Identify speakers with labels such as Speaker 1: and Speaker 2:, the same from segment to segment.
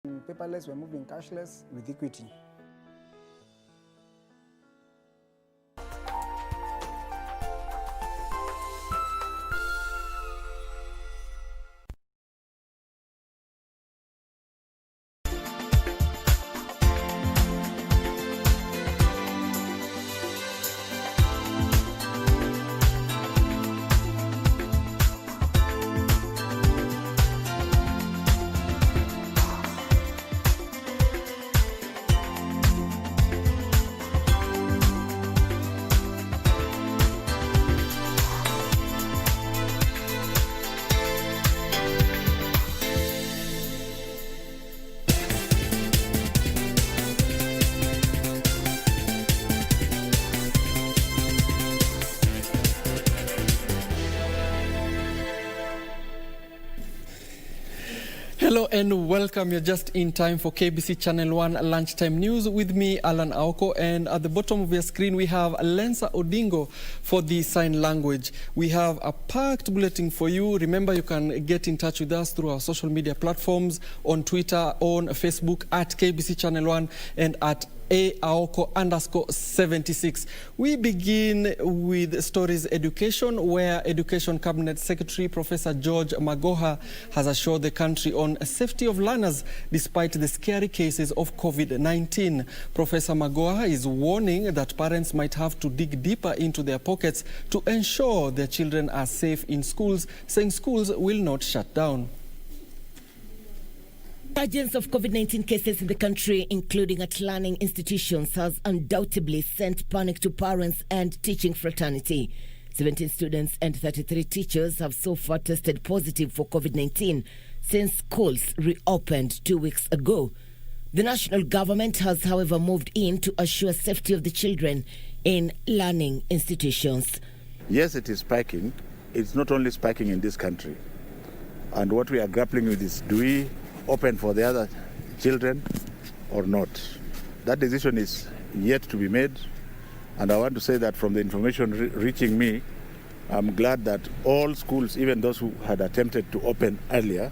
Speaker 1: Paperless, we're moving cashless with equity.
Speaker 2: Hello and welcome. You're just in time for KBC Channel 1 Lunchtime News with me, Allan Aoko. And at the bottom of your screen, we have Lensa Odingo for the sign language. We have a packed bulletin for you. Remember, you can get in touch with us through our social media platforms on Twitter, on Facebook at KBC Channel 1 and at Aoko_76. We begin with stories education, where Education Cabinet Secretary Professor George Magoha has assured the country on safety of learners despite the scary cases of COVID-19. Professor Magoha is warning that parents might have to dig deeper into their pockets to ensure their children are safe in schools, saying schools will not shut down.
Speaker 3: Emergence of COVID-19 cases in the country, including at learning institutions, has undoubtedly sent panic to parents and teaching fraternity. 17 students and 33 teachers have so far tested positive for COVID-19 since schools reopened 2 weeks ago. The national government has, however, moved in to assure safety of the children in learning institutions.
Speaker 4: Yes, it is spiking. It's not only spiking in this country. And what we are grappling with is, do we open for the other children or not? That decision is yet to be made, and I want to say that from the information reaching me, I'm glad that all schools, even those who had attempted to open earlier,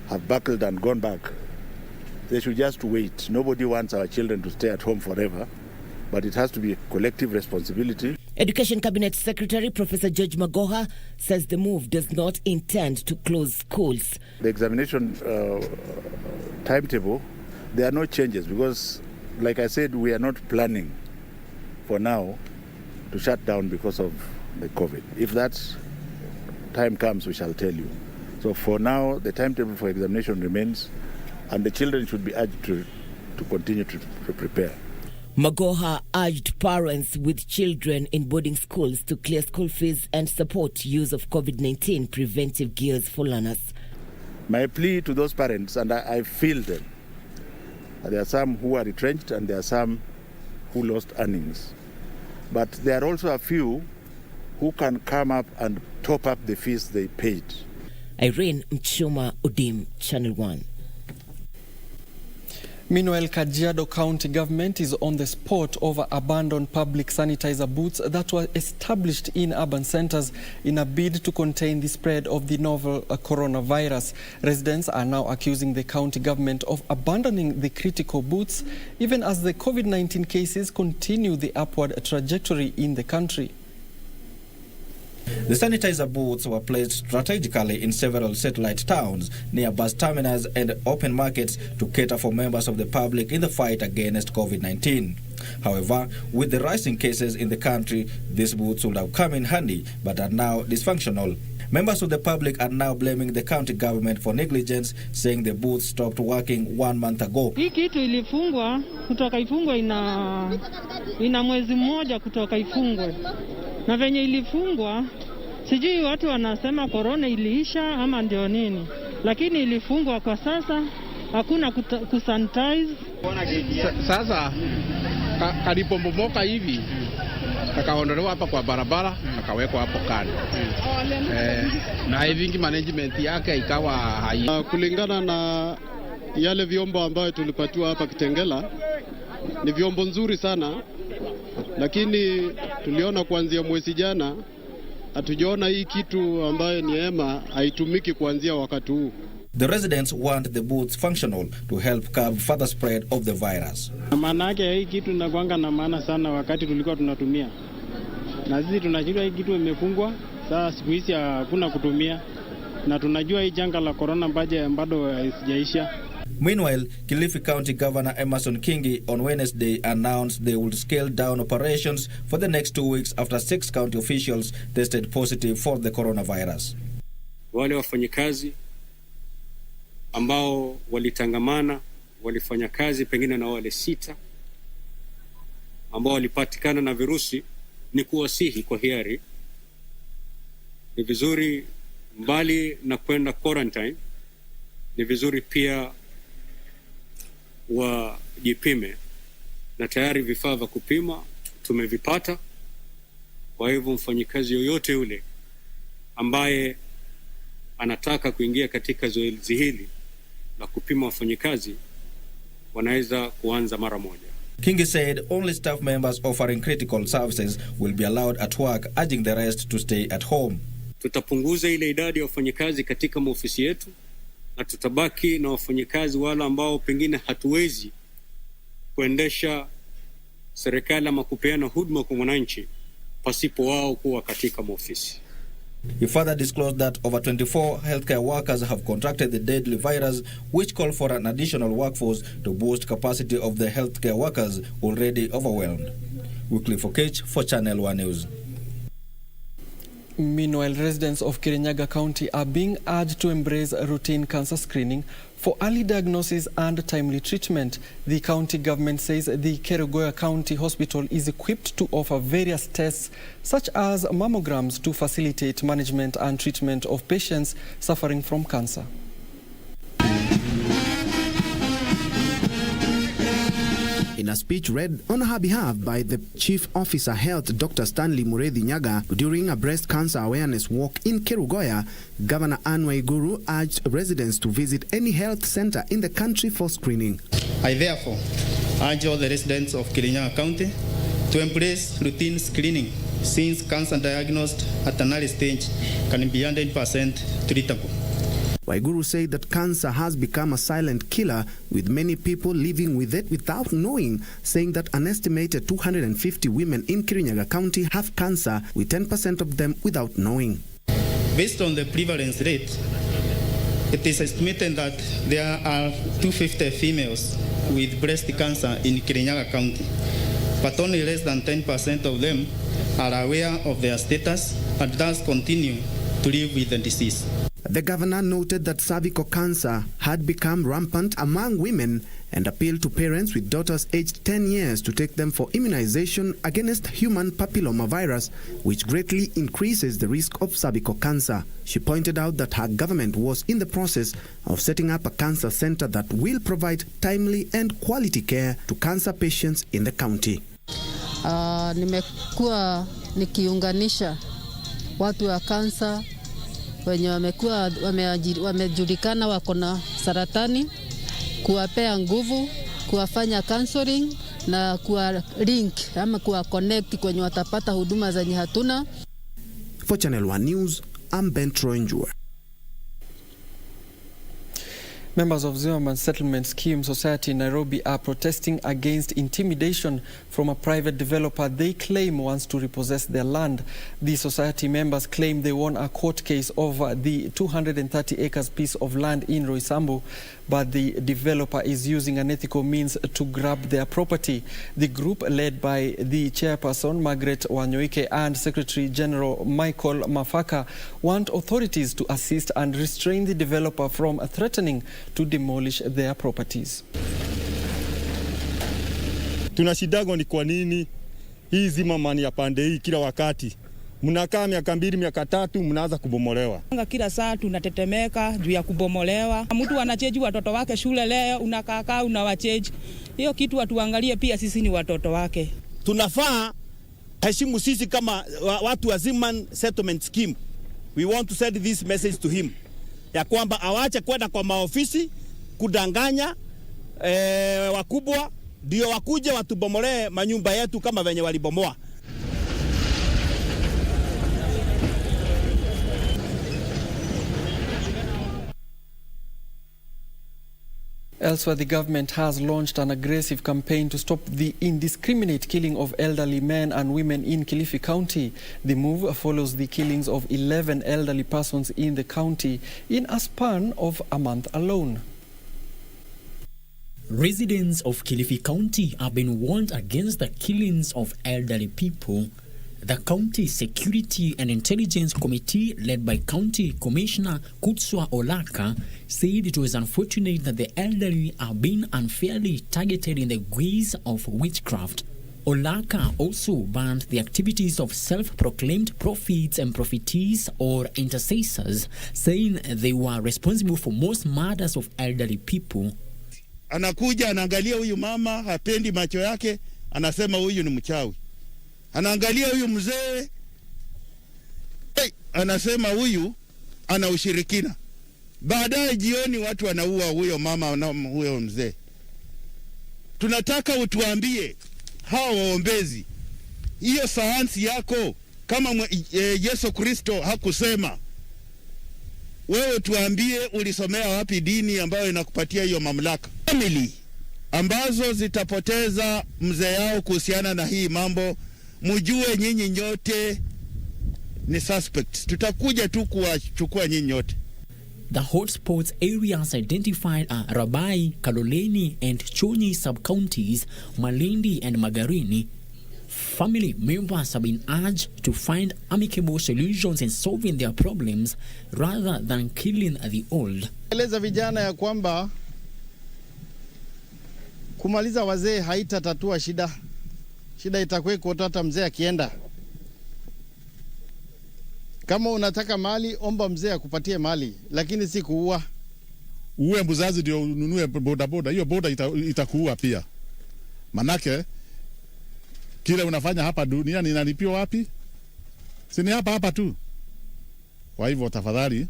Speaker 4: have buckled and gone back. They should just wait. Nobody wants our children to stay at home forever, but it has to be a collective responsibility.
Speaker 3: Education Cabinet Secretary Professor George Magoha says the move does not intend to close schools.
Speaker 4: The examination timetable, there are no changes because, like I said, we are not planning for now to shut down because of the COVID. If that time comes, we shall tell you. So for now, the timetable for examination remains, and the children should be urged to continue to prepare.
Speaker 3: Magoha urged parents with children in boarding schools to clear school fees and support use of COVID-19 preventive gears for learners.
Speaker 4: My plea to those parents, and I feel them, there are some who are retrenched and there are some who lost earnings. But there are also a few who can come up and top up the fees they paid.
Speaker 3: Irene Mchuma Udim, Channel 1.
Speaker 2: Meanwhile, Kajiado County government is on the spot over abandoned public sanitizer booths that were established in urban centers in a bid to contain the spread of the novel coronavirus. Residents are now accusing the county government of abandoning the critical booths, even as the COVID-19 cases continue the upward trajectory in the country.
Speaker 5: The sanitizer booths were placed strategically in several satellite towns near bus terminals and open markets to cater for members of the public in the fight against COVID-19. However, with the rising cases in the country, these booths would have come in handy but are now dysfunctional. Members of the public are now blaming the county government for negligence, saying the booths stopped working 1 month ago.
Speaker 6: Hii kitu ilifungwa kutoka ifungwe ina mwezi mmoja kutoka ifungwe. Na venye ilifungwa, sijui watu wanasema corona iliisha ama ndio nini. Lakini ilifungwa kwa sasa, hakuna kusanitize.
Speaker 7: Sasa kalipombomoka hivi, kakaondolewa hapa kwa barabara, kakawekwa hapo kando. Na hivi management yake ikawa hai.
Speaker 8: Kulingana na yale vyombo ambayo tulipatiwa hapa Kitengela, ni vyombo nzuri sana, lakini tuliona kuanzia mwezi jana hatujaona hii kitu ambayo ni hema haitumiki kuanzia wakati huu.
Speaker 5: The residents want the booths functional to help curb further spread of the virus.
Speaker 8: Maana yake hii kitu inakuanga na maana sana wakati tulikuwa tunatumia. Na sisi tunajua hii kitu imefungwa, sasa siku hizi hakuna kutumia. Na tunajua hii janga la corona bado haijaisha.
Speaker 5: Meanwhile, Kilifi County Governor Emerson Kingi on Wednesday announced they would scale down operations for the next 2 weeks after 6 county officials tested positive for the coronavirus.
Speaker 9: Wale wafanyikazi ambao walitangamana, walifanya kazi pengine na wale 6 ambao walipatikana na virusi, ni kuwasihi kwa hiari, ni vizuri mbali na kwenda quarantine, ni vizuri pia wajipime, na tayari vifaa vya kupima tumevipata. Kwa hivyo mfanyikazi yoyote yule ambaye anataka kuingia katika zoezi hili la kupima wafanyikazi wanaweza kuanza mara moja.
Speaker 5: Kingi said only staff members offering critical services will be allowed at work, urging the rest to stay at home.
Speaker 9: Tutapunguza ile idadi ya wafanyikazi katika maofisi yetu, na tutabaki na wafanyikazi wale ambao pengine hatuwezi kuendesha serikali ama kupeana huduma kwa mwananchi pasipo wao kuwa katika maofisi.
Speaker 5: He further disclosed that over 24 healthcare workers have contracted the deadly virus, which call for an additional workforce to boost capacity of the healthcare workers already overwhelmed. Weekly Fokech for Channel 1 News.
Speaker 2: Meanwhile, residents of Kirinyaga County are being urged to embrace routine cancer screening for early diagnosis and timely treatment. The county government says the Kerugoya County Hospital is equipped to offer various tests such as mammograms to facilitate management and treatment of patients suffering from cancer.
Speaker 10: In a speech read on her behalf by the Chief Officer Health, Dr. Stanley Muredhi Nyaga, during a breast cancer awareness walk in Kerugoya, Governor Anne Waiguru urged residents to visit any health center in the country for screening.
Speaker 11: I therefore urge all the residents of Kirinyaga County to embrace routine screening, since cancer diagnosed at an early stage can be 100% treatable.
Speaker 10: Waiguru said that cancer has become a silent killer, with many people living with it without knowing, saying that an estimated 250 women in Kirinyaga County have cancer, with 10% of them without knowing.
Speaker 11: Based on the prevalence rate, it is estimated that there are 250 females with breast cancer in Kirinyaga County, but only less than 10% of them are aware of their status and thus continue to live with the disease.
Speaker 10: The governor noted that cervical cancer had become rampant among women and appealed to parents with daughters aged 10 years to take them for immunization against human papillomavirus, which greatly increases the risk of cervical cancer. She pointed out that her government was in the process of setting up a cancer center that will provide timely and quality care to cancer patients in the county.
Speaker 12: Nimekuwa nikiunganisha watu wa kansa wenye wamejulikana wako na saratani, kuwapea nguvu, kuwafanya counseling na kuwa link ama kuwa connect kwenye watapata huduma zenye hatuna.
Speaker 10: For Channel 1 News, I'm Ben Troinjua.
Speaker 2: Members of Zimmerman Settlement Scheme Society in Nairobi are protesting against intimidation from a private developer they claim wants to repossess their land. The society members claim they won a court case over the 230 acres piece of land in Roysambu, but the developer is using unethical means to grab their property. The group, led by the chairperson Margaret Wanyoike and Secretary General Michael Mafaka, want authorities to assist and restrain the developer from threatening to demolish their properties.
Speaker 13: Tunashidago ni kwa nini hii Zimmerman ya pande hii kila wakati mnakaa miaka 2 miaka 3 mnaanza kubomolewa.
Speaker 14: Kila saa tunatetemeka juu ya kubomolewa. Mtu anacheji watoto wake shule leo, unakaa unawacheji. Hiyo kitu watuangalie pia, sisi ni watoto wake.
Speaker 13: Tunafaa heshimu sisi kama watu wa Zimmerman Settlement Scheme. We want to send this message to him, ya kwamba awache kwenda kwa maofisi kudanganya wakubwa ndio wakuje watubomolee manyumba yetu kama venye walibomoa.
Speaker 2: Elsewhere, the government has launched an aggressive campaign to stop the indiscriminate killing of elderly men and women in Kilifi County. The move follows the killings of 11 elderly persons in the county in a span of a month alone.
Speaker 15: Residents of Kilifi County have been warned against the killings of elderly people. The County Security and Intelligence Committee, led by County Commissioner Kutswa Olaka, said it was unfortunate that the elderly are being unfairly targeted in the guise of witchcraft. Olaka also banned the activities of self-proclaimed prophets and prophetess or intercessors, saying they were responsible for most murders of elderly people.
Speaker 13: Anakuja anaangalia huyu mama, hapendi macho yake, anasema huyu ni mchawi. Anaangalia huyu mzee, anasema huyu ana ushirikina. Baadaye jioni watu wanaua huyo mama na huyo mzee. Tunataka utuambie hao waombezi, hiyo sayansi yako kama Yesu Kristo hakusema, wewe tuambie ulisomea wapi dini ambayo inakupatia hiyo mamlaka. Family ambazo zitapoteza mzee yao kuhusiana na hii mambo, mjue nyinyi nyote ni suspects. Tutakuja tu kuwachukua nyinyi nyote.
Speaker 15: The hotspots areas identified are Rabai, Kaloleni and Chonyi sub-counties, Malindi and Magarini. Family members have been urged to find amicable solutions in solving their problems rather than killing the old.
Speaker 16: Eleza vijana ya kwamba kumaliza wazee haitatatua shida. Shida itakuwa hata mzee akienda. Kama unataka mali, omba mzee akupatie mali, lakini si kuua.
Speaker 17: Uwe mzazi ndio ununue bodaboda, hiyo boda itakuua pia. Manake kile unafanya hapa duniani inalipiwa wapi? Si ni hapa tu. Kwa hivyo tafadhali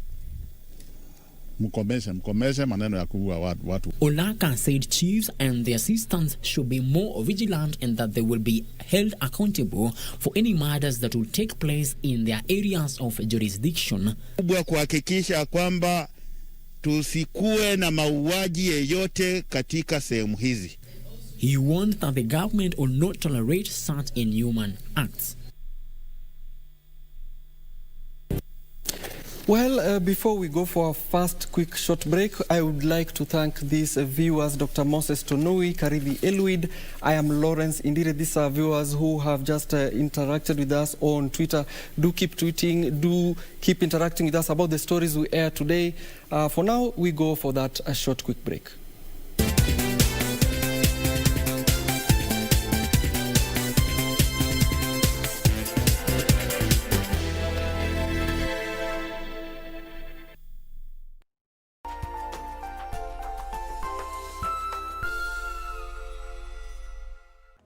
Speaker 17: mkomeshe maneno ya kuua watu.
Speaker 15: Olaka said chiefs and their assistants should be more vigilant and that they will be held accountable for any matters that will take place in their areas of jurisdiction.
Speaker 13: Kubwa kuhakikisha kwamba tusikue na mauaji yeyote katika sehemu hizi.
Speaker 15: He warned that the government will not tolerate such inhuman acts.
Speaker 2: Well, before we go for a first quick short break, I would like to thank these viewers, Dr. Moses Tonui, Karithi Elwid. I am Lawrence Indire. These are viewers who have just interacted with us on Twitter. Do keep tweeting, do keep interacting with us about the stories we air today. For now, we go for that short quick break.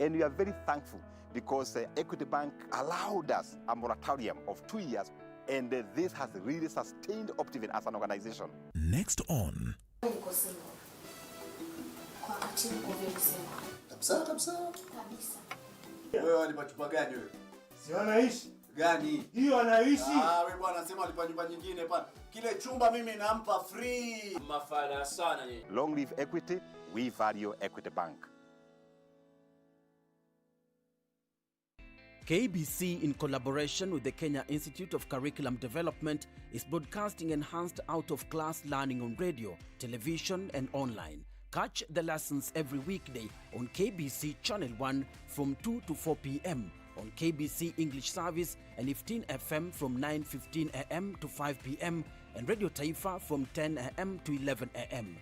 Speaker 18: And we are very thankful because Equity Bank allowed us a moratorium of 2 years, and this has really sustained Optiven as an organization.
Speaker 19: Next on.
Speaker 20: Wewe alipa chupa gani wewe?
Speaker 21: Si wanaishi.
Speaker 20: Gani?
Speaker 21: Hiyo anaishi.
Speaker 20: Wewe bwana anasema alipa nyumba nyingine pana. Kile chumba mimi nampa free.
Speaker 18: Mafala sana nyinyi. Long live Equity, we value Equity Bank.
Speaker 22: KBC, in collaboration with the Kenya Institute of Curriculum Development, is broadcasting enhanced out-of-class learning on radio, television and online. Catch the lessons every weekday on KBC Channel 1 from 2 to 4 p.m, on KBC English Service and 15 FM from 9:15 a.m. to 5 p.m, and Radio Taifa from 10 a.m. to 11 a.m.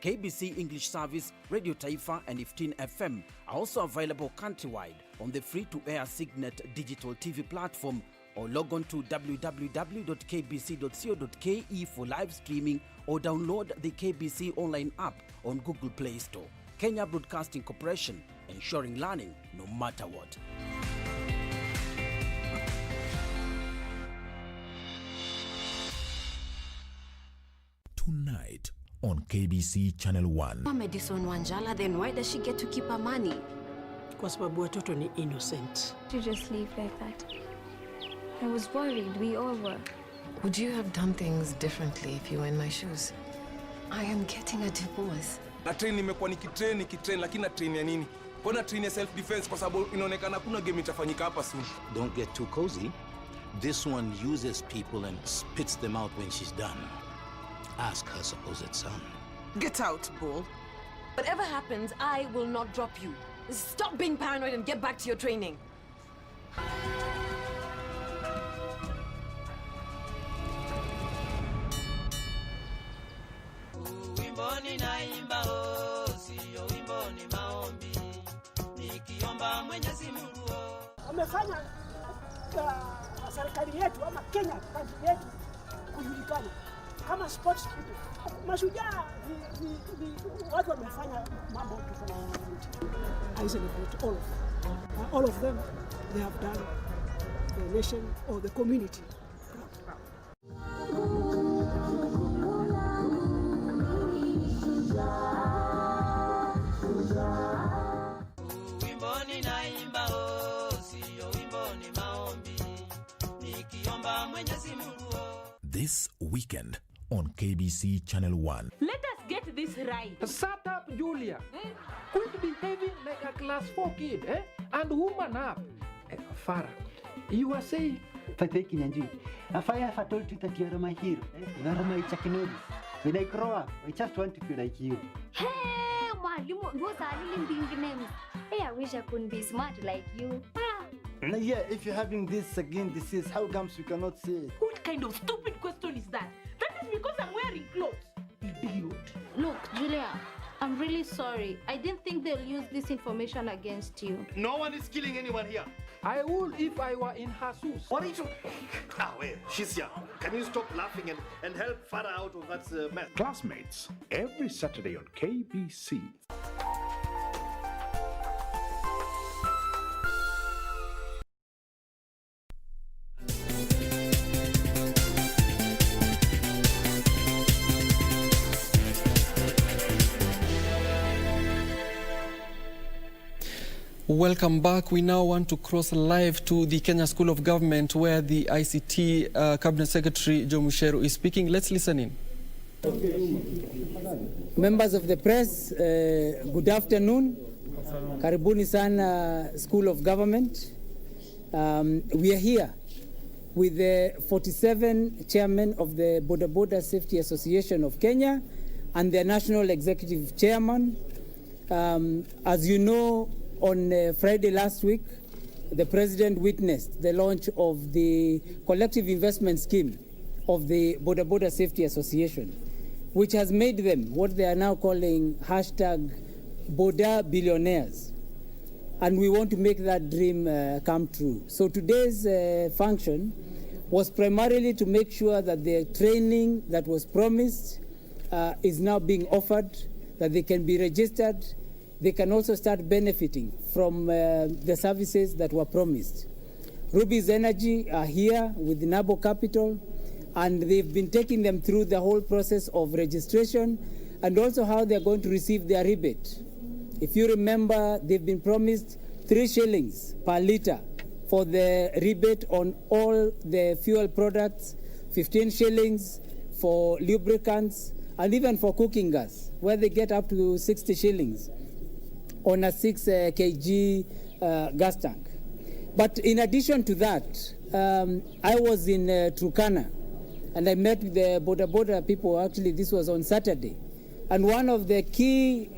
Speaker 22: KBC English Service, Radio Taifa and 15 FM are also available countrywide on the free-to-air Signet digital TV platform, or log on to www.kbc.co.ke for live streaming, or download the KBC Online app on Google Play Store. Kenya Broadcasting Corporation, ensuring learning no matter what.
Speaker 19: tonight on KBC Channel 1.
Speaker 21: Madison Wanjala, then why does she get to keep her money?
Speaker 23: Kwa sababu watoto ni innocent.
Speaker 24: To just leave like that. I was worried, we all were.
Speaker 21: Would you have done things differently if you were in my shoes? I am getting a divorce.
Speaker 25: Na train nimekuwa nikitrain lakini na train ya nini? Mbona train ya self defense kwa sababu inaonekana kuna game itafanyika hapa soon.
Speaker 26: Don't get too cozy. This one uses people and spits them out when she's done. Ask her supposed son.
Speaker 21: Get out, bull. Whatever happens, I will not drop you. Stop being paranoid and get back to your training.
Speaker 27: Wimboni naimba sio wimboni maombi. Nikiomba Mwenyezi Mungu.
Speaker 28: Wamefanya serikali yetu ama Kenya country yetu kujulikana kama sports people. Mashujaa ni watu wamefanya mambo tofauti. I celebrate all of them. They have done the nation or the community.
Speaker 27: Wimboni naimba sio wimboni maombi. Nikiomba Mwenyezi Mungu.
Speaker 19: This weekend on KBC Channel 1.
Speaker 29: Let us get this right.
Speaker 30: Shut up, Julia. Quit behaving like a class 4 kid, and woman up. Farah, you are saying?
Speaker 31: Fateh Kinyanjui. If I ever told you that you are my hero, you are my chicken. When I grow up, I just want to be like you.
Speaker 24: Hey, Mwalimu, those are really big names. Hey, I wish I could be smart like you.
Speaker 31: Yeah, if you're having this skin disease, how comes you cannot say it?
Speaker 29: What kind of stupid question is that? That is because I'm wearing clothes. Idiot.
Speaker 24: Look, Julia, I'm really sorry. I didn't think they'll use this information against you.
Speaker 30: No one is killing anyone here. I would if I were in her shoes.
Speaker 32: What are you talking? Wait, she's young. Can you stop laughing and help Farah out of that mess?
Speaker 33: Classmates, every Saturday on KBC.
Speaker 2: Welcome back. We now want to cross live to the Kenya School of Government where the ICT Cabinet Secretary Joe Musheru is speaking. Let's listen in.
Speaker 34: Members of the press, good afternoon. Karibuni sana School of Government. We are here with the 47 chairmen of the Boda Boda Safety Association of Kenya and their national executive chairman. As you know, on Friday last week, the President witnessed the launch of the collective investment scheme of the Boda Boda Safety Association, which has made them what they are now calling #Boda Billionaires. And we want to make that dream come true. So today's function was primarily to make sure that the training that was promised is now being offered, that they can be registered. They can also start benefiting from the services that were promised. Ruby's Energy are here with Nabo Capital, and they've been taking them through the whole process of registration and also how they're going to receive their rebate. If you remember, they've been promised 3 shillings per litre for the rebate on all the fuel products, 15 shillings for lubricants, and even for cooking gas, where they get up to 60 shillings. On a 6 kg gas tank. But in addition to that, I was in Turkana and I met with the Boda Boda people. Actually, this was on Saturday. And one of the key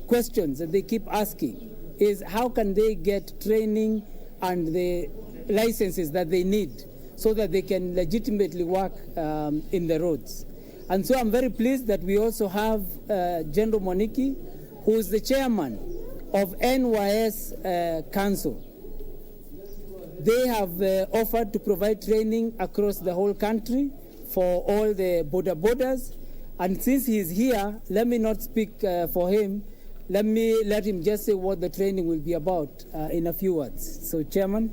Speaker 34: questions that they keep asking is how can they get training and the licenses that they need so that they can legitimately work in the roads. And so I'm very pleased that we also have General Moniki, who is the chairman of NYS Council. They have offered to provide training across the whole country for all the Boda Bodas. And since he's here, let me not speak for him. Let him just say what the training will be about in a few words. So, Chairman.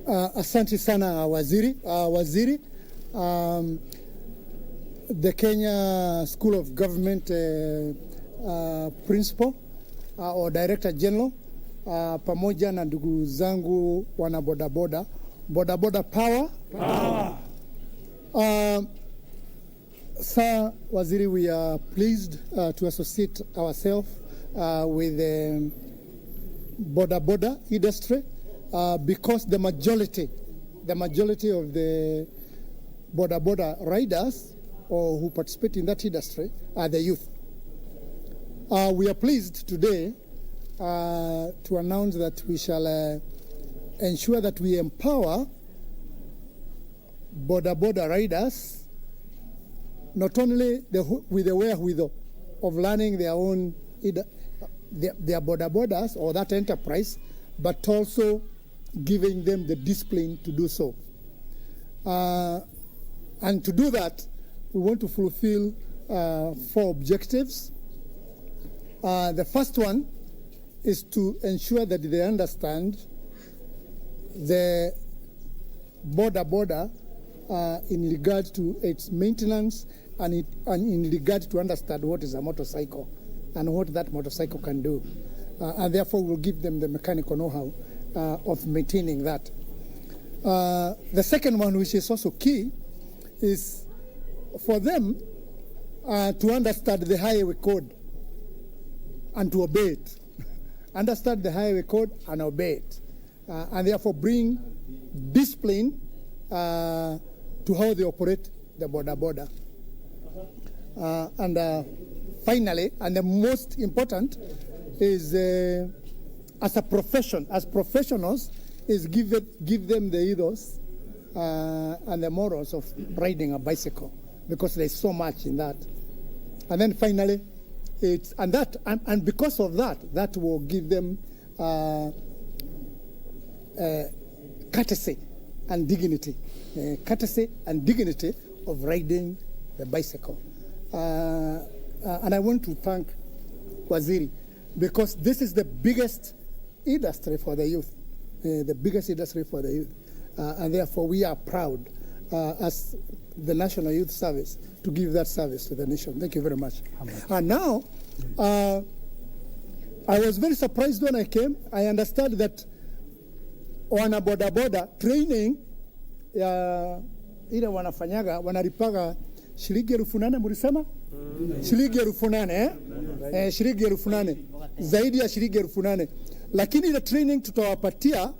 Speaker 1: Asante sana waziri. The Kenya School of Government principal or director general pamoja na ndugu zangu wana bodaboda power. Sir Waziri, we are pleased to associate ourselves with the boda industry because the majority of the boda riders or who participate in that industry are the youth. We are pleased today to announce that we shall ensure that we empower boda riders not only with the wherewithal of learning their own their bodas or that enterprise, but also giving them the discipline to do so. And to do that, we want to fulfill 4 objectives. The first one is to ensure that they understand the boda in regard to its maintenance and in regard to understand what is a motorcycle and what that motorcycle can do. And therefore we'll give them the mechanical know-how of maintaining that. The second one, which is also key, is for them to understand the highway code and to obey it. Understand the highway code and obey it. And therefore bring discipline to how they operate the boda. And finally, and the most important, is as professionals, is give them the ethos and the morals of riding a bicycle, because there's so much in that. And then finally, and because of that will give them courtesy and dignity of riding the bicycle. And I want to thank Waziri, because this is the biggest industry for the youth, and therefore we are proud as the National Youth Service to give that service to the nation. Thank you very much. And now, I was very surprised when I came. I understand that wana boda training ile wanafanyaga wanalipaga shilingi 8,000 mlisema? Shilingi 8,000 shilingi 8,000 zaidi ya shilingi 8,000, lakini ile training tutawapatia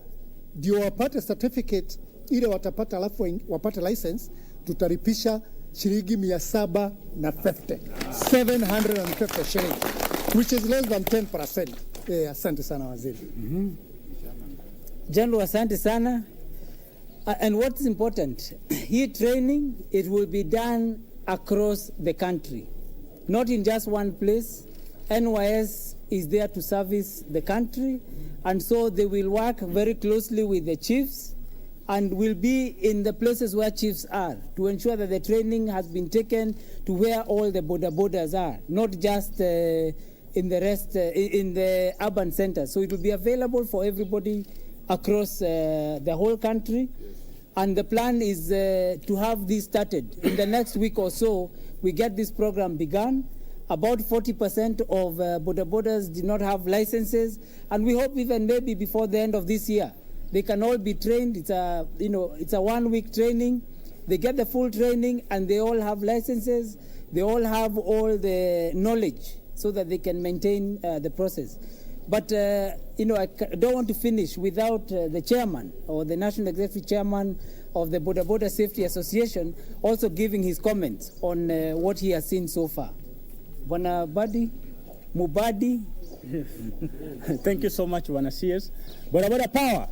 Speaker 1: ndio wapate certificate ile watapata, alafu wapate license, tutalipisha shilingi 750 shillings, which is less than 10%. Asante sana waziri.
Speaker 34: General, asante sana. And what's important, here training, it will be done across the country, not in just one place. NYS is there to service the country, and so they will work very closely with the chiefs and will be in the places where chiefs are to ensure that the training has been taken to where all the bodas are, not just in the urban centers. So it will be available for everybody across the whole country. And the plan is to have this started in the next week or so. We get this program begun. About 40% of bodas did not have licenses, and we hope even maybe before the end of this year they can all be trained. It's a 1-week training. They get the full training and they all have licenses. They all have all the knowledge so that they can maintain the process. But I don't want to finish without the chairman or the national executive chairman of the Boda Safety Association also giving his comments on what he has seen so far. Bwana Mubadi.
Speaker 3: Thank you so much, Bwana CS. Boda power.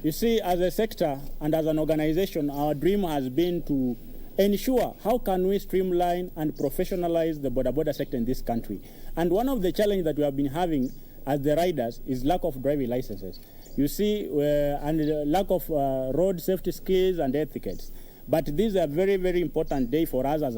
Speaker 3: You see, as a sector and as an organization, our dream has been to ensure how can we streamline and professionalize the boda sector in this country. And one of the challenges that we have been having as the riders is lack of driving licenses. You see, and lack of road safety skills and etiquettes. But this is a very, very important day for us as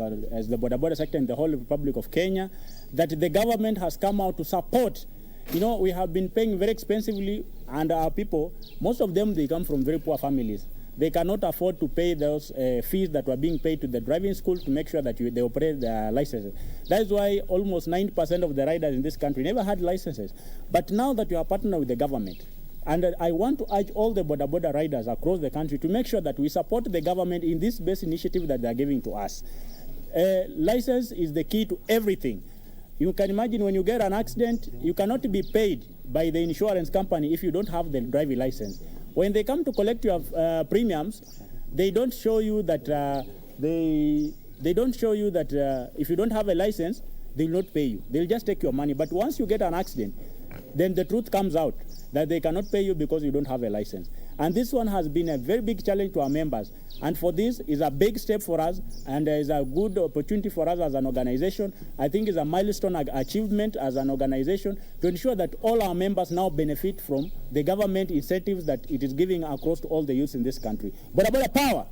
Speaker 3: the boda sector in the whole Republic of Kenya, that the government has come out to support You know, we have been paying very expensively, and our people, most of them, they come from very poor families. They cannot afford to pay those fees that were being paid to the driving school to make sure that they operate their licenses. That is why almost 90% of the riders in this country never had licenses. But now that we are partnering with the government, and I want to urge all the border riders across the country to make sure that we support the government in this best initiative that they are giving to us. License is the key to everything. You can imagine when you get an accident, you cannot be paid by the insurance company if you don't have the driving license. When they come to collect your premiums, they don't show you that they don't show you that if you don't have a license, they will not pay you. They'll just take your money. But once you get an accident, then the truth comes out that they cannot pay you because you don't have a license. And this one has been a very big challenge to our members. And for this is a big step for us, and is a good opportunity for us as an organization. I think it's a milestone achievement as an organization to ensure that all our members now benefit from the government incentives that it is giving across to all the youths in this country. Boda power!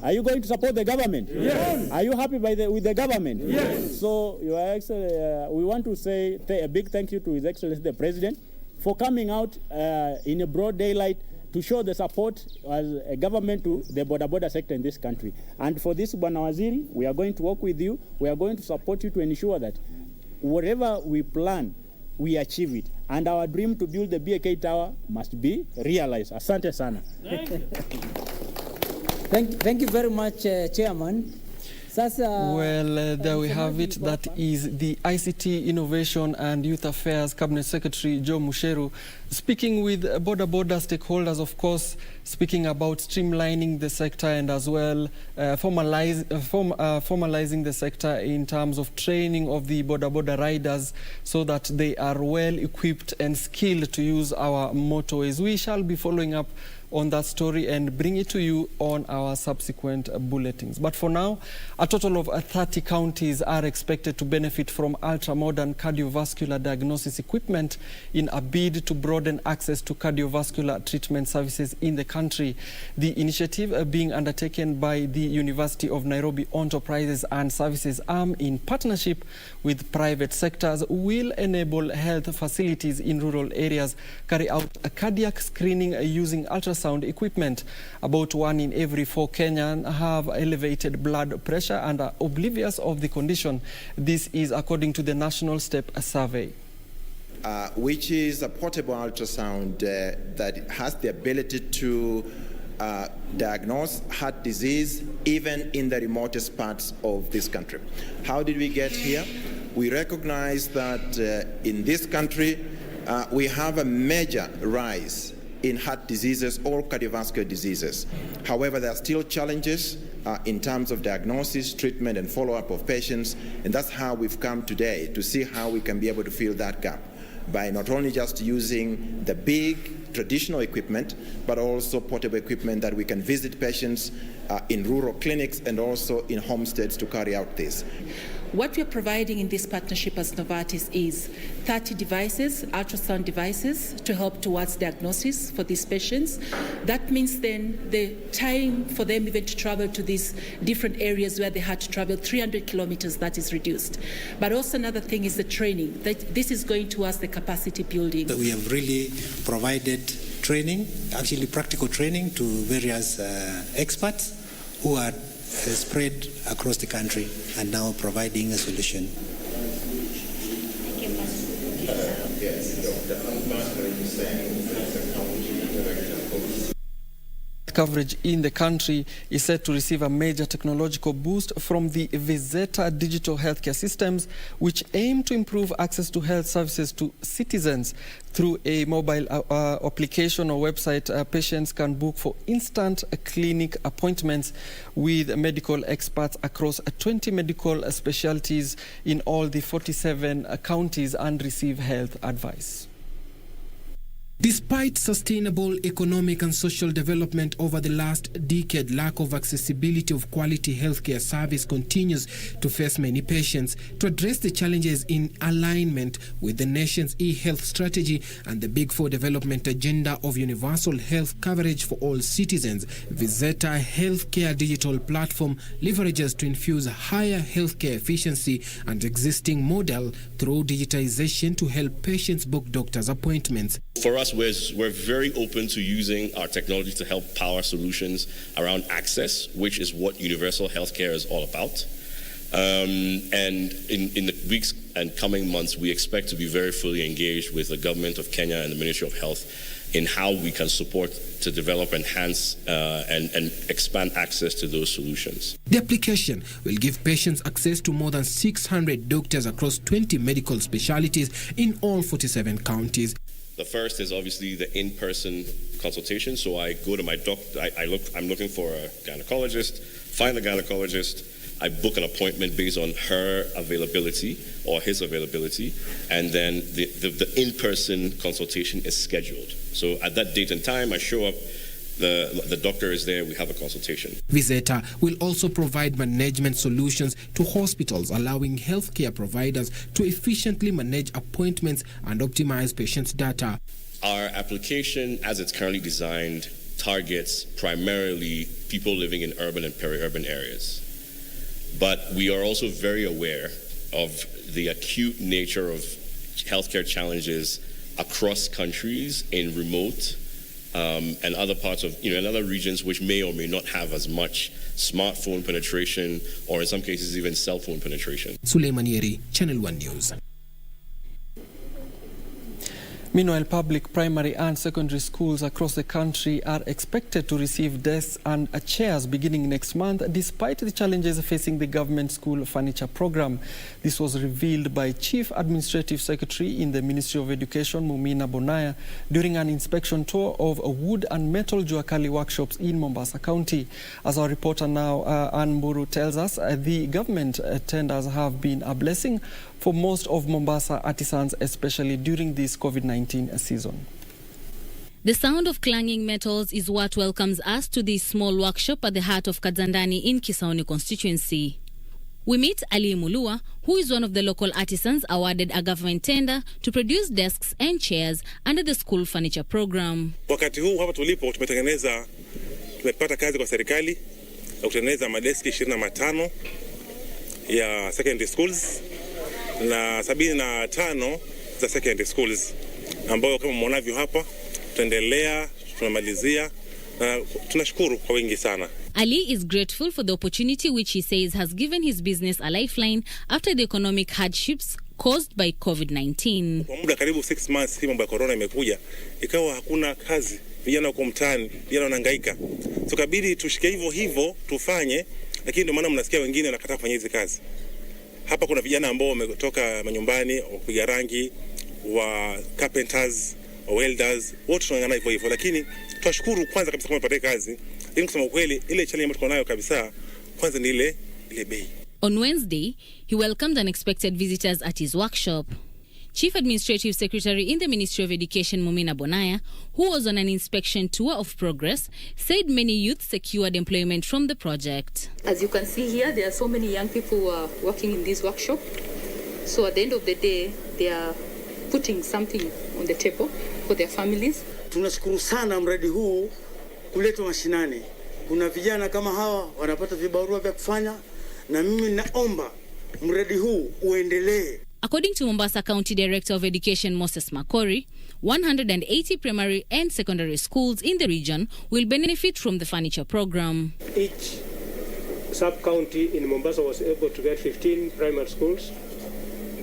Speaker 3: Are you going to support the government?
Speaker 4: Yes.
Speaker 3: Are you happy with the government?
Speaker 4: Yes.
Speaker 3: So, Your Excellency, we want to say a big thank you to His Excellency the President for coming out in a broad daylight to show the support as a government to the border sector in this country. And for this, Bwana Waziri, we are going to work with you. We are going to support you to ensure that whatever we plan, we achieve it. And our dream to build the BK Tower must be realized. Asante sana.
Speaker 34: Thank you very much, Chairman.
Speaker 2: Well, there we have it. That is the ICT Innovation and Youth Affairs Cabinet Secretary Joe Musheru speaking with border stakeholders, of course, speaking about streamlining the sector and as well formalizing the sector in terms of training of the border riders so that they are well equipped and skilled to use our motorways. We shall be following up on that story and bring it to you on our subsequent bulletins. But for now, a total of 30 counties are expected to benefit from ultra-modern cardiovascular diagnosis equipment in a bid to broaden access to cardiovascular treatment services in the country. The initiative being undertaken by the University of Nairobi Enterprises and Services Arm in partnership with private sectors will enable health facilities in rural areas carry out a cardiac screening using ultrasound equipment. About 1 in every 4 Kenyans have elevated blood pressure and are oblivious of the condition. This is according to the National STEP survey.
Speaker 5: Which is a portable ultrasound that has the ability to diagnose heart disease even in the remotest parts of this country. How did we get here? We recognize that in this country we have a major rise in heart diseases or cardiovascular diseases. However, there are still challenges in terms of diagnosis, treatment, and follow-up of patients, and that's how we've come today to see how we can be able to fill that gap by not only just using the big traditional equipment, but also portable equipment that we can visit patients in rural clinics and also in homesteads to carry out this.
Speaker 6: What we're providing in this partnership as Novartis is 30 devices, ultrasound devices, to help towards diagnosis for these patients. That means then the time for them even to travel to these different areas where they had to travel 300 kilometers, that is reduced. But also another thing is the training. This is going towards the capacity building.
Speaker 7: We have really provided training, actually practical training to various experts who are spread across the country and now providing a solution.
Speaker 2: Coverage in the country is set to receive a major technological boost from the Vizeta digital healthcare systems, which aim to improve access to health services to citizens. Through a mobile application or website, patients can book for instant clinic appointments with medical experts across 20 medical specialties in all the 47 counties and receive health advice.
Speaker 4: Despite sustainable economic and social development over the last decade, lack of accessibility of quality healthcare service continues to face many patients. To address the challenges in alignment with the nation's e-health strategy and the Big Four development agenda of universal health coverage for all citizens, Viseta Healthcare digital platform leverages to infuse higher healthcare efficiency and existing model through digitization to help patients book doctor's appointments.
Speaker 8: For us, we're very open to using our technology to help power solutions around access, which is what universal healthcare is all about. And in the weeks and coming months, we expect to be very fully engaged with the government of Kenya and the Ministry of Health in how we can support to develop, enhance, and expand access to those solutions.
Speaker 4: The application will give patients access to more than 600 doctors across 20 medical specialties in all 47 counties.
Speaker 8: The first is obviously the in-person consultation. So I go to my doctor, I'm looking for a gynecologist, find a gynecologist, I book an appointment based on her availability or his availability, and then the in-person consultation is scheduled. So at that date and time, I show up, the doctor is there, we have a consultation.
Speaker 4: Viseta will also provide management solutions to hospitals, allowing healthcare providers to efficiently manage appointments and optimize patients' data.
Speaker 8: Our application, as it's currently designed, targets primarily people living in urban and peri-urban areas. But we are also very aware of the acute nature of healthcare challenges across countries in remote and other parts of, in other regions which may or may not have as much smartphone penetration or in some cases even cell phone penetration.
Speaker 4: Suleiman Yeri, Channel 1 News.
Speaker 2: Meanwhile, public primary and secondary schools across the country are expected to receive desks and chairs beginning next month, despite the challenges facing the government school furniture program. This was revealed by Chief Administrative Secretary in the Ministry of Education, Mumina Bonaya, during an inspection tour of wood and metal Juakali workshops in Mombasa County. As our reporter now, Ann Mburu, tells us, the government tenders have been a blessing for most of Mombasa artisans, especially during this COVID-19 season.
Speaker 9: The sound of clanging metals is what welcomes us to this small workshop at the heart of Kadzandani in Kisauni constituency. We meet Ali Mulua, who is one of the local artisans awarded a government tender to produce desks and chairs under the school furniture program.
Speaker 10: Wakati huu hapa tulipo tumepata kazi kwa serikali ya kutengeneza madeski 25 ya secondary schools na 75 za secondary schools, ambayo kama mwanavyo hapa tuendelea, tunamalizia na tunashukuru kwa wingi sana.
Speaker 9: Ali is grateful for the opportunity which he says has given his business a lifeline after the economic hardships caused by COVID-19.
Speaker 10: Kwa muda karibu 6 months hii mambo ya corona imekuja, ikawa hakuna kazi, vijana wako mtaani, vijana wanahangaika. So kabidi tushike hivyo tufanye, lakini ndio maana mnasikia wengine wanakataa kufanya hizi kazi. Hapa kuna vijana ambao wametoka manyumbani, wapiga rangi, wa carpenters, wa welders, wote tunangana hivyo, lakini tunashukuru kwanza kabisa kama mpate kazi. Lakini kusema kweli ile challenge ambayo tuko nayo kabisa kwanza ni ile bei.
Speaker 9: On Wednesday, he welcomed unexpected visitors at his workshop. Chief Administrative Secretary in the Ministry of Education, Mumina Bonaya, who was on an inspection tour of progress, said many youth secured employment from the project.
Speaker 11: As you can see here, there are so many young people who are working in this workshop. So at the end of the day, they are putting something on the table for their families.
Speaker 12: Tunashukuru sana mradi huu kuletwa mashinani. Kuna vijana kama hawa wanapata vibarua vya kufanya, na mimi naomba mradi huu uendelee.
Speaker 9: According to Mombasa County Director of Education Moses Makori, 180 primary and secondary schools in the region will benefit from the furniture program.
Speaker 13: Each sub-county in Mombasa was able to get 15 primary schools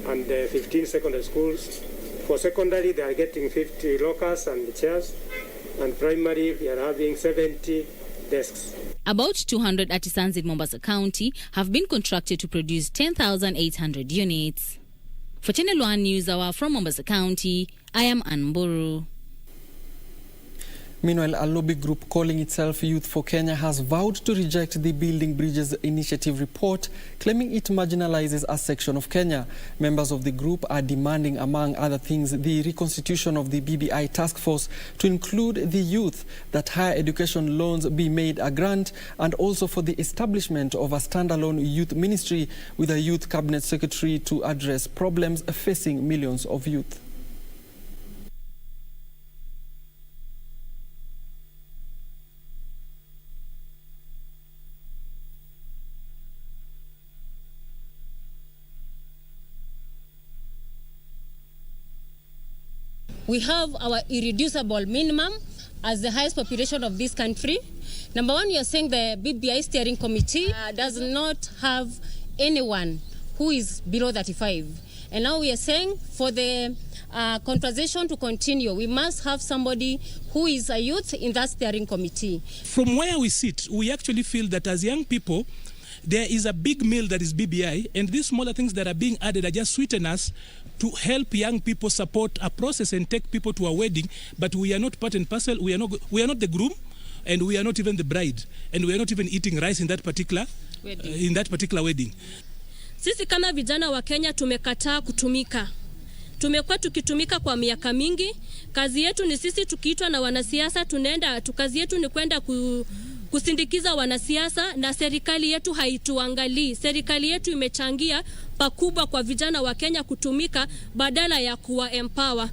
Speaker 13: and 15 secondary schools. For secondary, they are getting 50 lockers and chairs, and primary, we are having 70 desks.
Speaker 9: About 200 artisans in Mombasa County have been contracted to produce 10,800 units. For Channel 1 News Hour from Mombasa County, I am Ann Mburu.
Speaker 2: Meanwhile, a lobby group calling itself Youth for Kenya has vowed to reject the Building Bridges Initiative report, claiming it marginalizes a section of Kenya. Members of the group are demanding, among other things, the reconstitution of the BBI task force to include the youth, that higher education loans be made a grant, and also for the establishment of a standalone youth ministry with a youth cabinet secretary to address problems facing millions of youth.
Speaker 14: We have our irreducible minimum as the highest population of this country. Number one, you are saying the BBI steering committee does not have anyone who is below 35. And now we are saying for the conversation to continue, we must have somebody who is a youth in that steering committee.
Speaker 15: From where we sit, we actually feel that as young people, there is a big meal that is BBI, and these smaller things that are being added are just sweeteners to help young people support a process and take people to a wedding. But we are not part and parcel. We are not the groom, and we are not even the bride, and we are not even eating rice in that particular wedding.
Speaker 14: Sisi kama vijana wa Kenya tumekataa kutumika. Tumekuwa tukitumika kwa miaka mingi. Kazi yetu ni sisi tukiitwa na wanasiasa tunaenda, kazi yetu ni kwenda kusindikiza wanasiasa, na serikali yetu haituangalii. Serikali yetu imechangia pakubwa kwa vijana wa Kenya kutumika badala ya kuwa empower.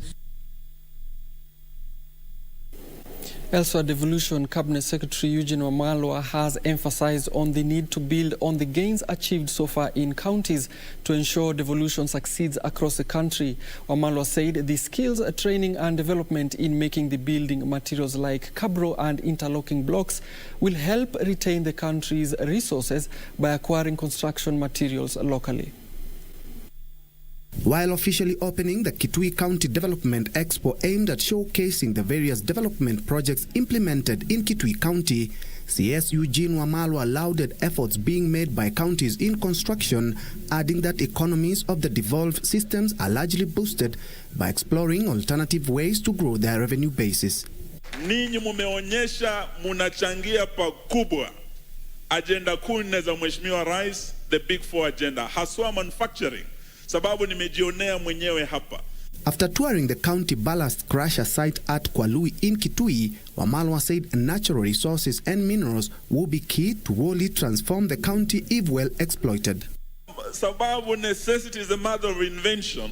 Speaker 2: Elsewhere, Devolution Cabinet Secretary Eugene Wamalwa has emphasized on the need to build on the gains achieved so far in counties to ensure devolution succeeds across the country. Wamalwa said the skills, training and development in making the building materials like cabro and interlocking blocks will help retain the country's resources by acquiring construction materials locally.
Speaker 16: While officially opening the Kitui County Development Expo aimed at showcasing the various development projects implemented in Kitui County, CS Eugene Wamalwa lauded efforts being made by counties in construction, adding that economies of the devolved systems are largely boosted by exploring alternative ways to grow their revenue bases.
Speaker 17: Ninyi mumeonyesha munachangia pakubwa agenda kuu nne za Mheshimiwa Rais, the Big Four agenda, haswa manufacturing. Sababu nimejionea mwenyewe hapa.
Speaker 16: After touring the county ballast crusher site at Kwalui in Kitui, Wamalwa said natural resources and minerals will be key to really transform the county if well exploited.
Speaker 17: Sababu necessity is the mother of invention.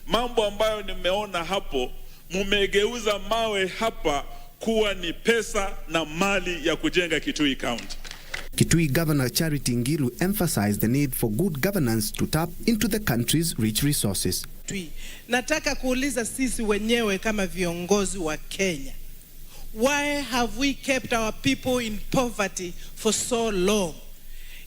Speaker 17: Mambo ambayo nimeona hapo, mumegeuza mawe hapa kuwa ni pesa na mali ya kujenga Kitui County.
Speaker 16: Kitui Governor Charity Ngilu emphasized the need for good governance to tap into the country's rich resources.
Speaker 18: Nataka kuuliza sisi wenyewe kama viongozi wa Kenya, why have we kept our people in poverty for so long?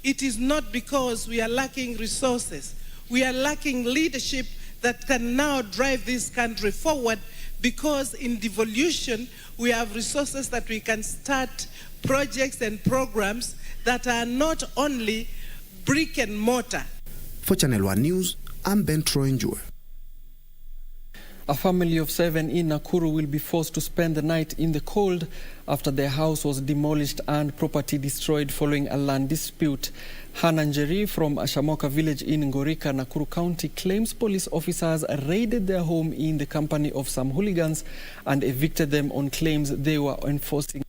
Speaker 18: It is not because we are lacking resources. We are lacking leadership that can now drive this country forward, because in devolution we have resources that we can start projects and programs that are not only brick and mortar.
Speaker 16: For Channel 1 News, I'm Ben Troinjue.
Speaker 2: A family of 7 in Nakuru will be forced to spend the night in the cold after their house was demolished and property destroyed following a land dispute. Hannah Njeri from Shamoka village in Ngorika, Nakuru County, claims police officers raided their home in the company of some hooligans and evicted them on claims they were enforcing.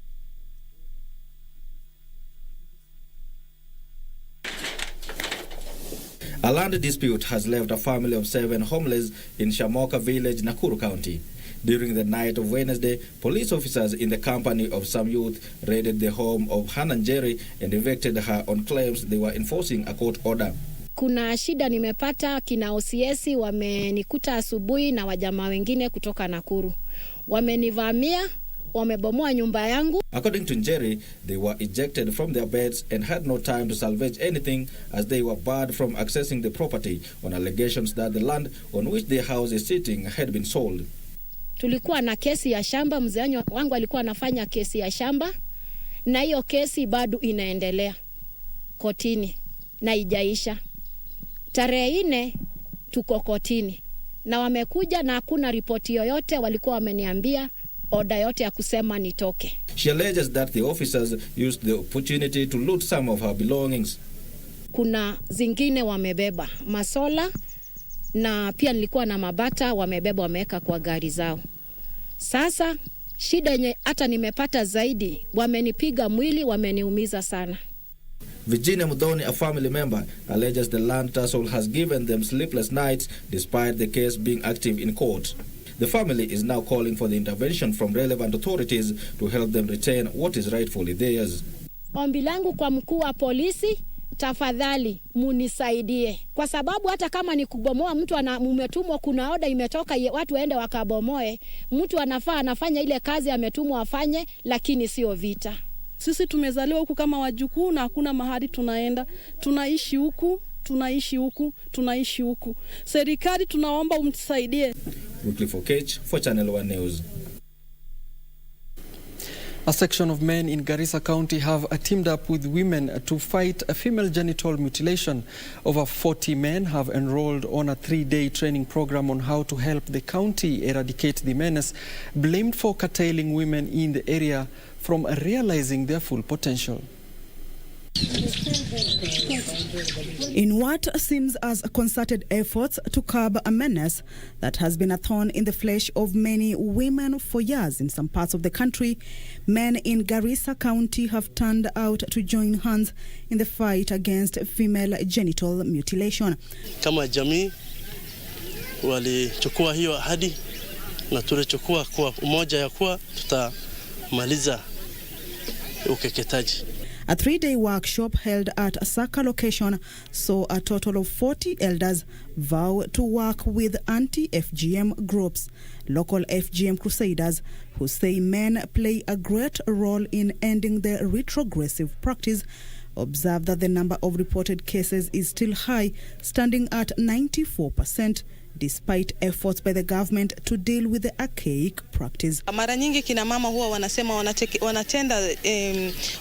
Speaker 19: A land dispute has left a family of 7 homeless in Shamoka village, Nakuru County. During the night of Wednesday, police officers in the company of some youth raided the home of Hannah Njeri and evicted her on claims they were enforcing a court order.
Speaker 20: Kuna shida nimepata, kina OCS wamenikuta asubuhi na wajamaa wengine kutoka Nakuru. Wamenivamia, wamebomoa nyumba yangu.
Speaker 19: According to Njeri, they were ejected from their beds and had no time to salvage anything as they were barred from accessing the property on allegations that the land on which their house is sitting had been sold.
Speaker 20: Tulikuwa na kesi ya shamba, mzee wangu alikuwa anafanya kesi ya shamba, na hiyo kesi bado inaendelea kotini na haijaisha. Tarehe 4 tuko kotini na wamekuja na hakuna ripoti yoyote. Walikuwa wameniambia oda yote ya kusema nitoke.
Speaker 19: She alleges that the officers used the opportunity to loot some of her belongings.
Speaker 20: Kuna zingine wamebeba masola na pia nilikuwa na mabata wamebeba wameweka kwa gari zao. Sasa shida yenye hata nimepata zaidi, wamenipiga mwili, wameniumiza sana.
Speaker 19: Virginia Mudhoni, a family member, alleges the land tussle has given them sleepless nights despite the case being active in court. The family is now calling for the intervention from relevant authorities to help them retain what is rightfully theirs.
Speaker 20: Ombi langu kwa mkuu wa polisi, tafadhali munisaidie. Kwa sababu hata kama ni kubomoa mtu umetumwa, kuna oda imetoka watu waende wakabomoe, mtu anafanya ile kazi ametumwa afanye, lakini sio vita.
Speaker 1: Sisi tumezaliwa huku kama wajukuu na hakuna mahali tunaenda. Tunaishi huku, tunaishi huku, tunaishi huku. Serikali tunaomba umtusaidie.
Speaker 19: Wycliffe Okech for Channel 1 News.
Speaker 2: A section of men in Garissa County have teamed up with women to fight a female genital mutilation. Over 40 men have enrolled on a 3-day training program on how to help the county eradicate the menace blamed for curtailing women in the area from realizing their full potential.
Speaker 21: In what seems as concerted efforts to curb a menace that has been a thorn in the flesh of many women for years in some parts of the country, men in Garissa County have turned out to join hands in the fight against female genital mutilation.
Speaker 22: Kama jamii walichukua hiyo ahadi na tulichukua kwa umoja ya kuwa tutamaliza ukeketaji.
Speaker 21: A 3-day workshop held at a Saka location saw a total of 40 elders vow to work with anti-FGM groups, local FGM crusaders, who say men play a great role in ending the retrogressive practice. Observe that the number of reported cases is still high, standing at 94%. Despite efforts by the government to deal with the archaic practice.
Speaker 23: Mara nyingi kina mama huwa wanasema wanatenda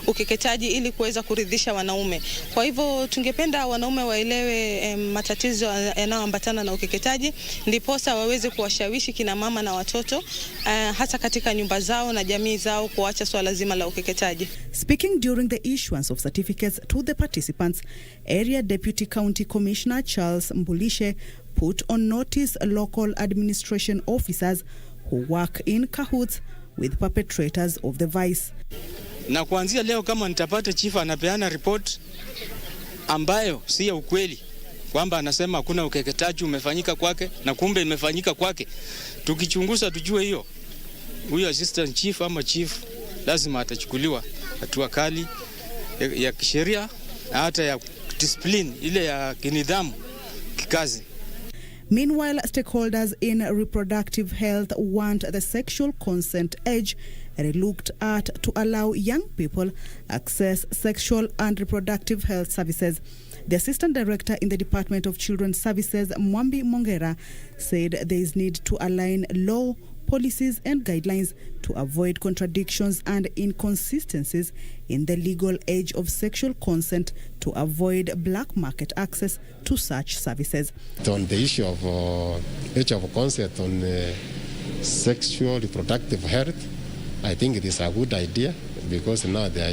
Speaker 23: ukeketaji ili kuweza kuridhisha wanaume. Kwa hivyo tungependa wanaume waelewe matatizo yanayoambatana na ukeketaji, ndiposa waweze kuwashawishi kina mama na watoto hasa katika nyumba zao na jamii zao kuacha swala zima la ukeketaji.
Speaker 21: Speaking during the issuance of certificates to the participants, Area Deputy County Commissioner Charles Mbulishe put on notice local administration officers who work in cahoots with perpetrators of the vice.
Speaker 24: Na kuanzia leo kama nitapata chief anapeana report ambayo si ya ukweli, kwamba anasema hakuna ukeketaji umefanyika kwake na kumbe imefanyika kwake, tukichunguza tujue hiyo, huyo assistant chief ama chief lazima atachukuliwa hatua kali ya kisheria na hata ya discipline ile ya kinidhamu kikazi.
Speaker 21: Meanwhile, stakeholders in reproductive health want the sexual consent age relooked at to allow young people access sexual and reproductive health services. The Assistant Director in the Department of Children's Services, Mwambi Mongera, said there is need to align law, policies and guidelines to avoid contradictions and inconsistencies in the legal age of sexual consent to avoid black market access to such services.
Speaker 25: On the issue of age of consent on sexual reproductive health, I think it is a good idea, because now the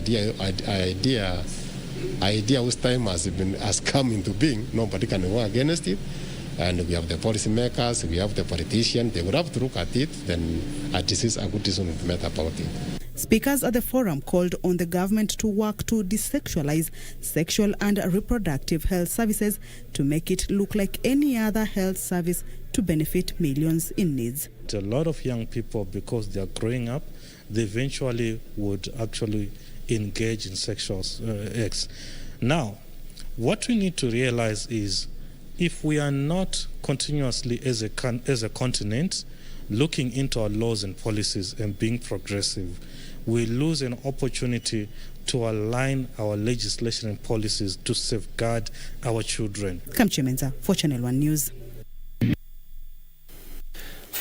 Speaker 25: idea whose time has come into being, nobody can go against it. And we have the policymakers, we have the politicians, they would have to look at it, then this is a good decision to be made about it.
Speaker 21: Speakers at the forum called on the government to work to desexualize sexual and reproductive health services to make it look like any other health service to benefit millions in needs.
Speaker 26: A lot of young people, because they are growing up, they eventually would actually engage in sexual acts. Now, what we need to realize is, if we are not continuously as a continent looking into our laws and policies and being progressive, we lose an opportunity to align our legislation and policies to safeguard our children.
Speaker 21: Kamchemenza for Channel 1 News.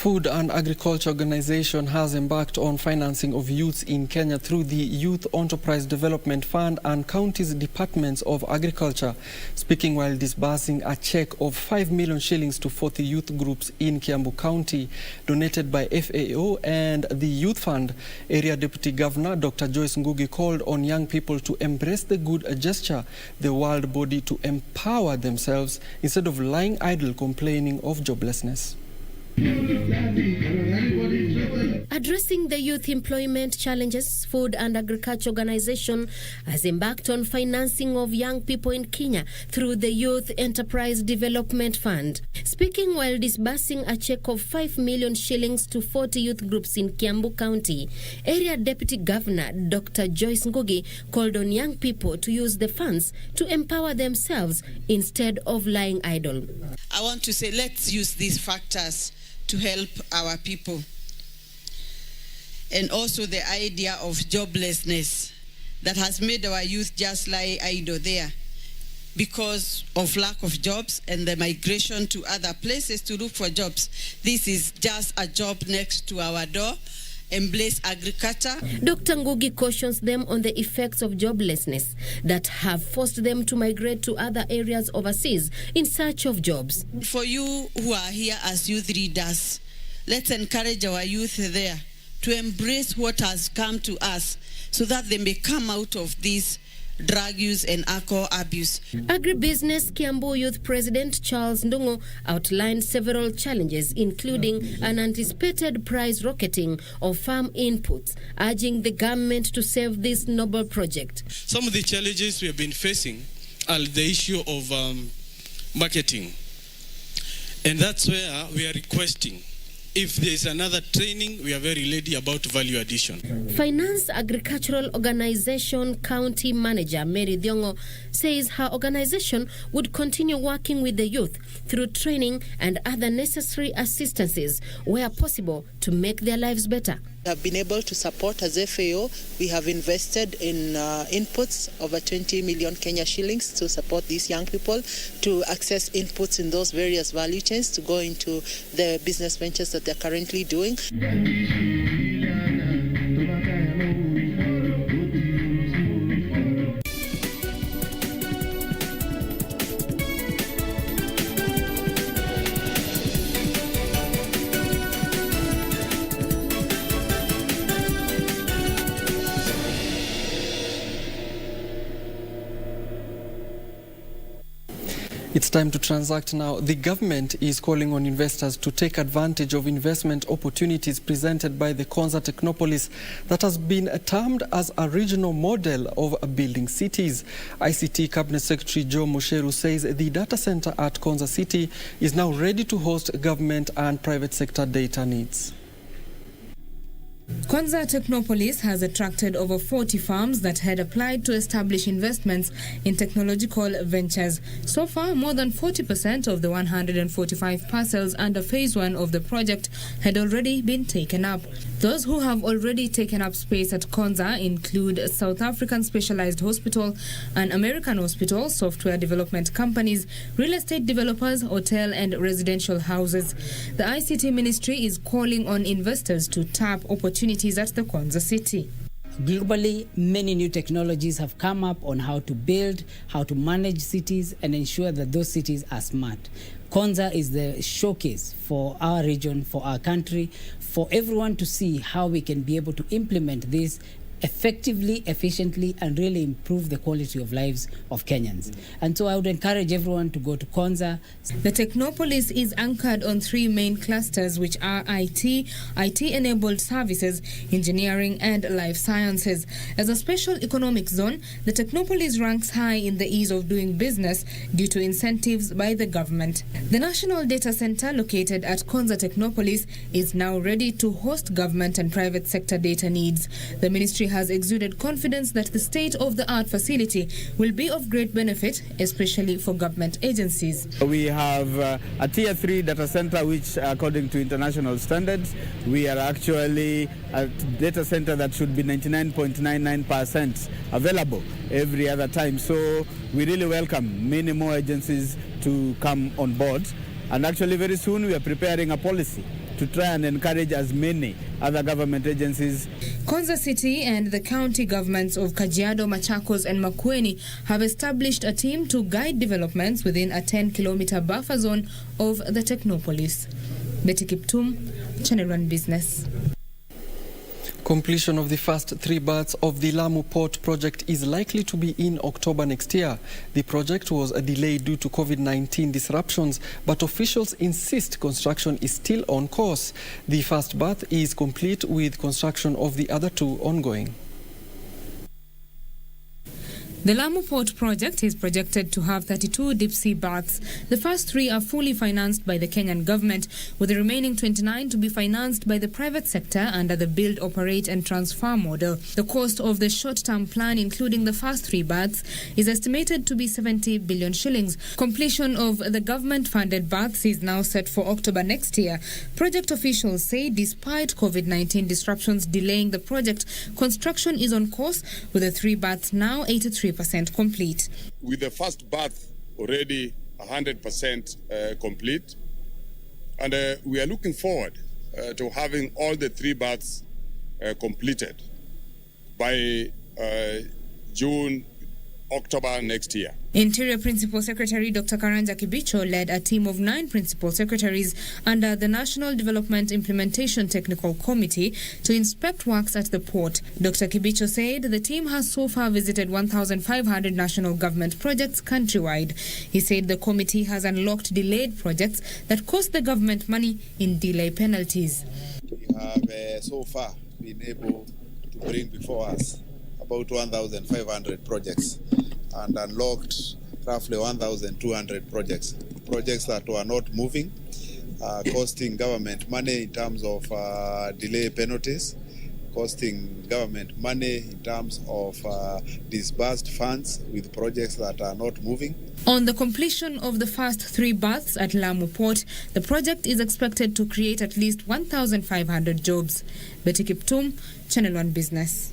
Speaker 2: Food and Agriculture Organization has embarked on financing of youths in Kenya through the Youth Enterprise Development Fund and counties' departments of agriculture. Speaking while disbursing a check of 5 million shillings to 40 youth groups in Kiambu County, donated by FAO and the Youth Fund, Area Deputy Governor Dr. Joyce Ngugi called on young people to embrace the good gesture, the world body to empower themselves instead of lying idle complaining of joblessness.
Speaker 3: Addressing the youth employment challenges, Food and Agriculture Organization has embarked on financing of young people in Kenya through the Youth Enterprise Development Fund. Speaking while disbursing a check of 5 million shillings to 40 youth groups in Kiambu County, Area Deputy Governor Dr. Joyce Ngugi called on young people to use the funds to empower themselves instead of lying idle.
Speaker 4: I want to say let's use these factors to help our people. And also the idea of joblessness that has made our youth just lie idle there because of lack of jobs and the migration to other places to look for jobs. This is just a job next to our door. Embrace agriculture.
Speaker 3: Dr. Ngugi cautions them on the effects of joblessness that have forced them to migrate to other areas overseas in search of jobs.
Speaker 4: For you who are here as youth leaders, let's encourage our youth there to embrace what has come to us so that they may come out of this drug use and alcohol abuse.
Speaker 3: Agribusiness Kiambu Youth President Charles Ndungo outlined several challenges, including an anticipated price rocketing of farm inputs, urging the government to save this noble project.
Speaker 5: Some of the challenges we have been facing are the issue of marketing. And that's where we are requesting, if there is another training, we are very ready about value addition.
Speaker 3: Finance Agricultural Organization County Manager Mary Diongo says her organization would continue working with the youth through training and other necessary assistances where possible to make their lives better.
Speaker 23: We have been able to support as FAO. We have invested in inputs over 20 million Kenya shillings to support these young people to access inputs in those various value chains to go into the business ventures that they're currently doing.
Speaker 2: It's time to transact now. The government is calling on investors to take advantage of investment opportunities presented by the Konza Technopolis that has been termed as a regional model of building cities. ICT Cabinet Secretary Joe Musheru says the data center at Konza City is now ready to host government and private sector data needs.
Speaker 6: Konza Technopolis has attracted over 40 firms that had applied to establish investments in technological ventures. So far, more than 40% of the 145 parcels under Phase 1 of the project had already been taken up. Those who have already taken up space at Konza include a South African Specialized Hospital, an American hospital, software development companies, real estate developers, hotel and residential houses. The ICT Ministry is calling on investors to tap opportunities at the Konza City.
Speaker 7: Globally, many new technologies have come up on how to build, how to manage cities and ensure that those cities are smart. Konza is the showcase for our region, for our country, for everyone to see how we can be able to implement this effectively, efficiently, and really improve the quality of lives of Kenyans. And so I would encourage everyone to go to Konza.
Speaker 6: The Technopolis is anchored on 3 main clusters, which are IT-enabled services, engineering, and life sciences. As a special economic zone, the Technopolis ranks high in the ease of doing business due to incentives by the government. The National Data Center, located at Konza Technopolis, is now ready to host government and private sector data needs. The ministry has exuded confidence that the state-of-the-art facility will be of great benefit, especially for government agencies.
Speaker 8: We have a Tier 3 data center, which according to international standards, we are actually a data center that should be 99.99% available every other time. So we really welcome many more agencies to come on board. And actually very soon we are preparing a policy to try and encourage as many other government agencies.
Speaker 6: Konza City and the county governments of Kajiado, Machakos and Makueni have established a team to guide developments within a 10-kilometer buffer zone of the Technopolis. Betty Kiptum, Channel 1 Business.
Speaker 2: Completion of the first 3 berths of the Lamu Port project is likely to be in October next year. The project was delayed due to COVID-19 disruptions, but officials insist construction is still on course. The first berth is complete, with construction of the other 2 ongoing.
Speaker 6: The Lamu Port project is projected to have 32 deep-sea berths. The first 3 are fully financed by the Kenyan government, with the remaining 29 to be financed by the private sector under the Build, Operate and Transfer model. The cost of the short-term plan, including the first 3 berths, is estimated to be 70 billion shillings. Completion of the government-funded berths is now set for October next year. Project officials say despite COVID-19 disruptions delaying the project, construction is on course, with the 3 berths now 83% complete.
Speaker 9: With the first berth already 100% complete, and we are looking forward to having all the 3 berths completed by June, October next year.
Speaker 6: Interior Principal Secretary Dr. Karanja Kibicho led a team of 9 principal secretaries under the National Development Implementation Technical Committee to inspect works at the port. Dr. Kibicho said the team has so far visited 1,500 national government projects countrywide. He said the committee has unlocked delayed projects that cost the government money in delay penalties.
Speaker 10: We have so far been able to bring before us about 1,500 projects and unlocked roughly 1,200 projects that were not moving, costing government money in terms of delay penalties, costing government money in terms of disbursed funds with projects that are not moving.
Speaker 6: On the completion of the first 3 berths at Lamu Port, the project is expected to create at least 1,500 jobs. Betty Kiptum, Channel 1 Business.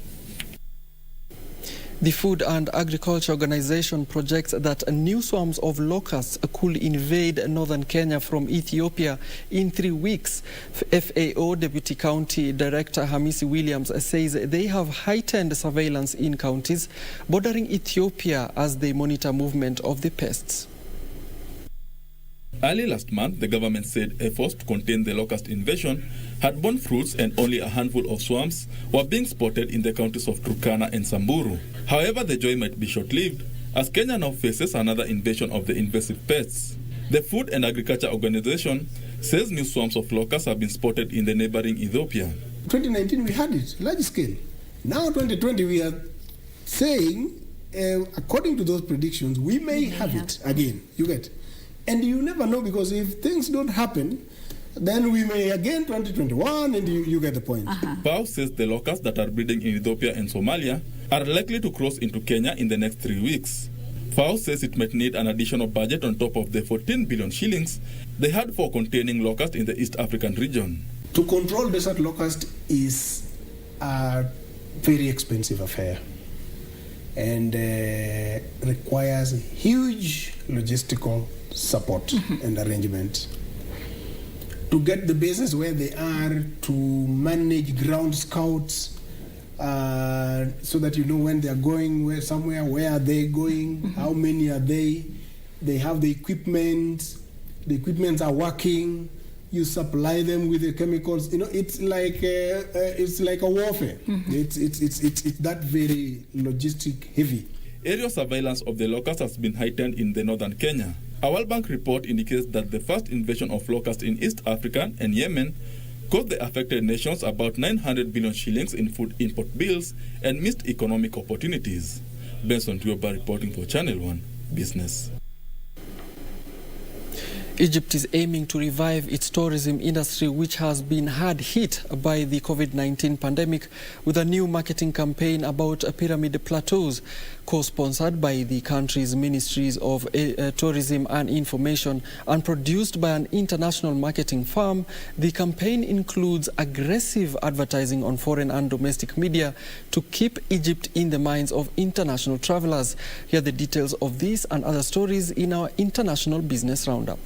Speaker 2: The Food and Agriculture Organization projects that new swarms of locusts could invade northern Kenya from Ethiopia in 3 weeks. FAO Deputy County Director Hamisi Williams says they have heightened surveillance in counties bordering Ethiopia as they monitor movement of the pests.
Speaker 11: Early last month, the government said efforts to contain the locust invasion had borne fruits and only a handful of swarms were being spotted in the counties of Turkana and Samburu. However, the joy might be short-lived as Kenya now faces another invasion of the invasive pests. The Food and Agriculture Organization says new swarms of locusts have been spotted in the neighboring Ethiopia.
Speaker 12: 2019 we had it, large scale. Now 2020 we are saying, according to those predictions, we may have it again, you get. And you never know, because if things don't happen, then we may again 2021, and you get the point.
Speaker 11: FAO says the locusts that are breeding in Ethiopia and Somalia are likely to cross into Kenya in the next 3 weeks. FAO says it might need an additional budget on top of the 14 billion shillings they had for containing locusts in the East African region.
Speaker 12: To control desert locust is a very expensive affair and requires huge logistical support and arrangement. To get the bases where they are, to manage ground scouts, so that you know when they are going where are they going, how many are they have the equipments are working, you supply them with the chemicals, it's like a warfare. It's that very logistic heavy.
Speaker 11: Aerial surveillance of the locusts has been heightened in the northern Kenya. A World Bank report indicates that the first invasion of locusts in East Africa and Yemen cost the affected nations about 900 billion shillings in food import bills and missed economic opportunities. Benson Tuoba reporting for Channel 1 Business.
Speaker 2: Egypt is aiming to revive its tourism industry, which has been hard hit by the COVID-19 pandemic, with a new marketing campaign about pyramid plateaus. Co-sponsored by the country's Ministries of Tourism and Information and produced by an international marketing firm, the campaign includes aggressive advertising on foreign and domestic media to keep Egypt in the minds of international travelers. Here are the details of this and other stories in our International Business Roundup.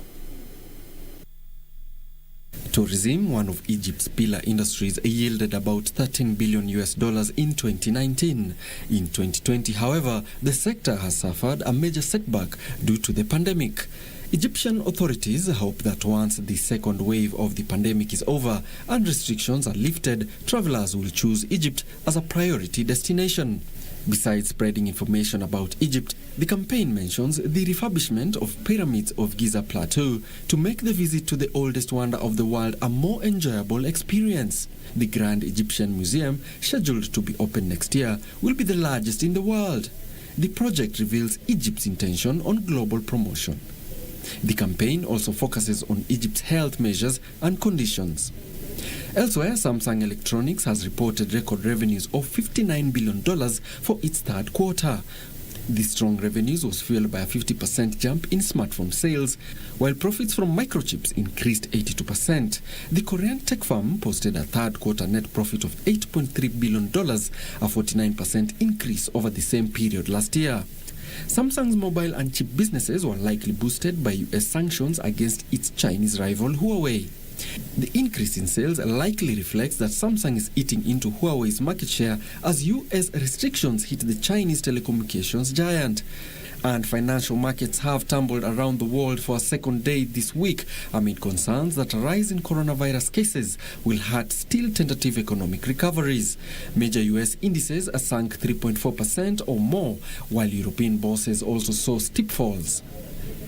Speaker 2: Tourism, one of Egypt's pillar industries, yielded about $13 billion in 2019. In 2020, however, the sector has suffered a major setback due to the pandemic. Egyptian authorities hope that once the second wave of the pandemic is over and restrictions are lifted, travelers will choose Egypt as a priority destination. Besides spreading information about Egypt, the campaign mentions the refurbishment of pyramids of Giza Plateau to make the visit to the oldest wonder of the world a more enjoyable experience. The Grand Egyptian Museum, scheduled to be open next year, will be the largest in the world. The project reveals Egypt's intention on global promotion. The campaign also focuses on Egypt's health measures and conditions. Elsewhere, Samsung Electronics has reported record revenues of $59 billion for its third quarter. The strong revenues was fueled by a 50% jump in smartphone sales, while profits from microchips increased 82%. The Korean tech firm posted a third quarter net profit of $8.3 billion, a 49% increase over the same period last year. Samsung's mobile and chip businesses were likely boosted by US sanctions against its Chinese rival Huawei. The increase in sales likely reflects that Samsung is eating into Huawei's market share as US restrictions hit the Chinese telecommunications giant. And financial markets have tumbled around the world for a second day this week amid concerns that a rise in coronavirus cases will hurt still tentative economic recoveries. Major US indices sank 3.4% or more, while European bourses also saw steep falls.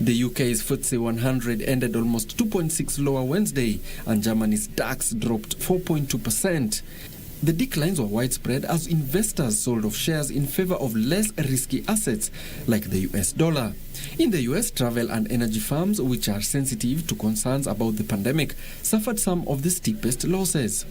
Speaker 2: The UK's FTSE 100 ended almost 2.6 lower Wednesday, and Germany's DAX dropped 4.2%. The declines were widespread as investors sold off shares in favor of less risky assets like the US dollar. In the US, travel and energy firms, which are sensitive to concerns about the pandemic, suffered some of the steepest losses.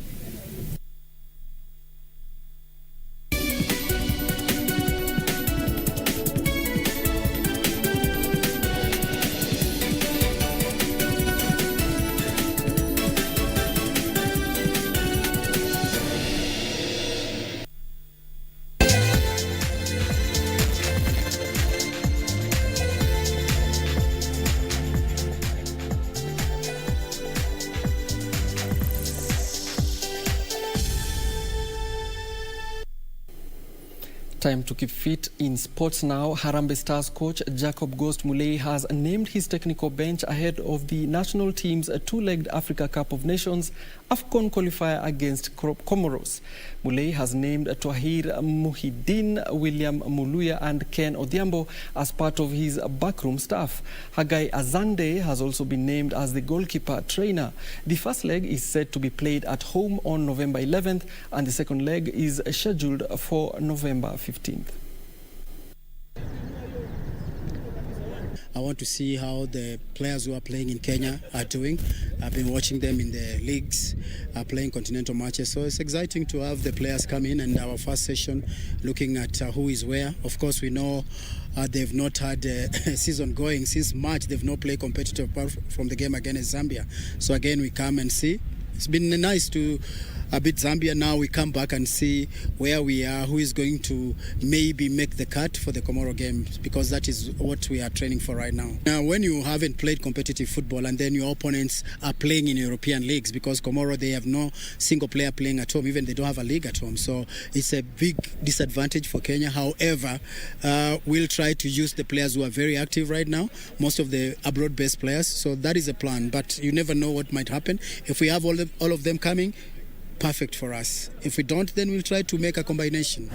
Speaker 2: Time to keep fit in sports now. Harambee Stars coach Jacob Ghost Mulee has named his technical bench ahead of the national team's two-legged Africa Cup of Nations AFCON qualifier against Comoros. Mulee has named Twahir Muhyiddin, William Muluya and Ken Odhiambo as part of his backroom staff. Hagai Azande has also been named as the goalkeeper trainer. The first leg is set to be played at home on November 11th and the second leg is scheduled for November 15th.
Speaker 13: I want to see how the players who are playing in Kenya are doing. I've been watching them in the leagues, playing continental matches. So it's exciting to have the players come in and our first session looking at who is where. Of course, we know they've not had a season going since March. They've not played competitive apart from the game against Zambia. So again, we come and see. It's been nice to beat Zambia. Now we come back and see where we are, who is going to maybe make the cut for the Comoro game, because that is what we are training for right now. Now, when you haven't played competitive football and then your opponents are playing in European leagues, because Comoro, they have no single player playing at home, even they don't have a league at home. So it's a big disadvantage for Kenya. However, we'll try to use the players who are very active right now, most of the abroad-based players. So that is a plan, but you never know what might happen. If we have all of them coming, perfect for us. If we don't, then we'll try to make a combination.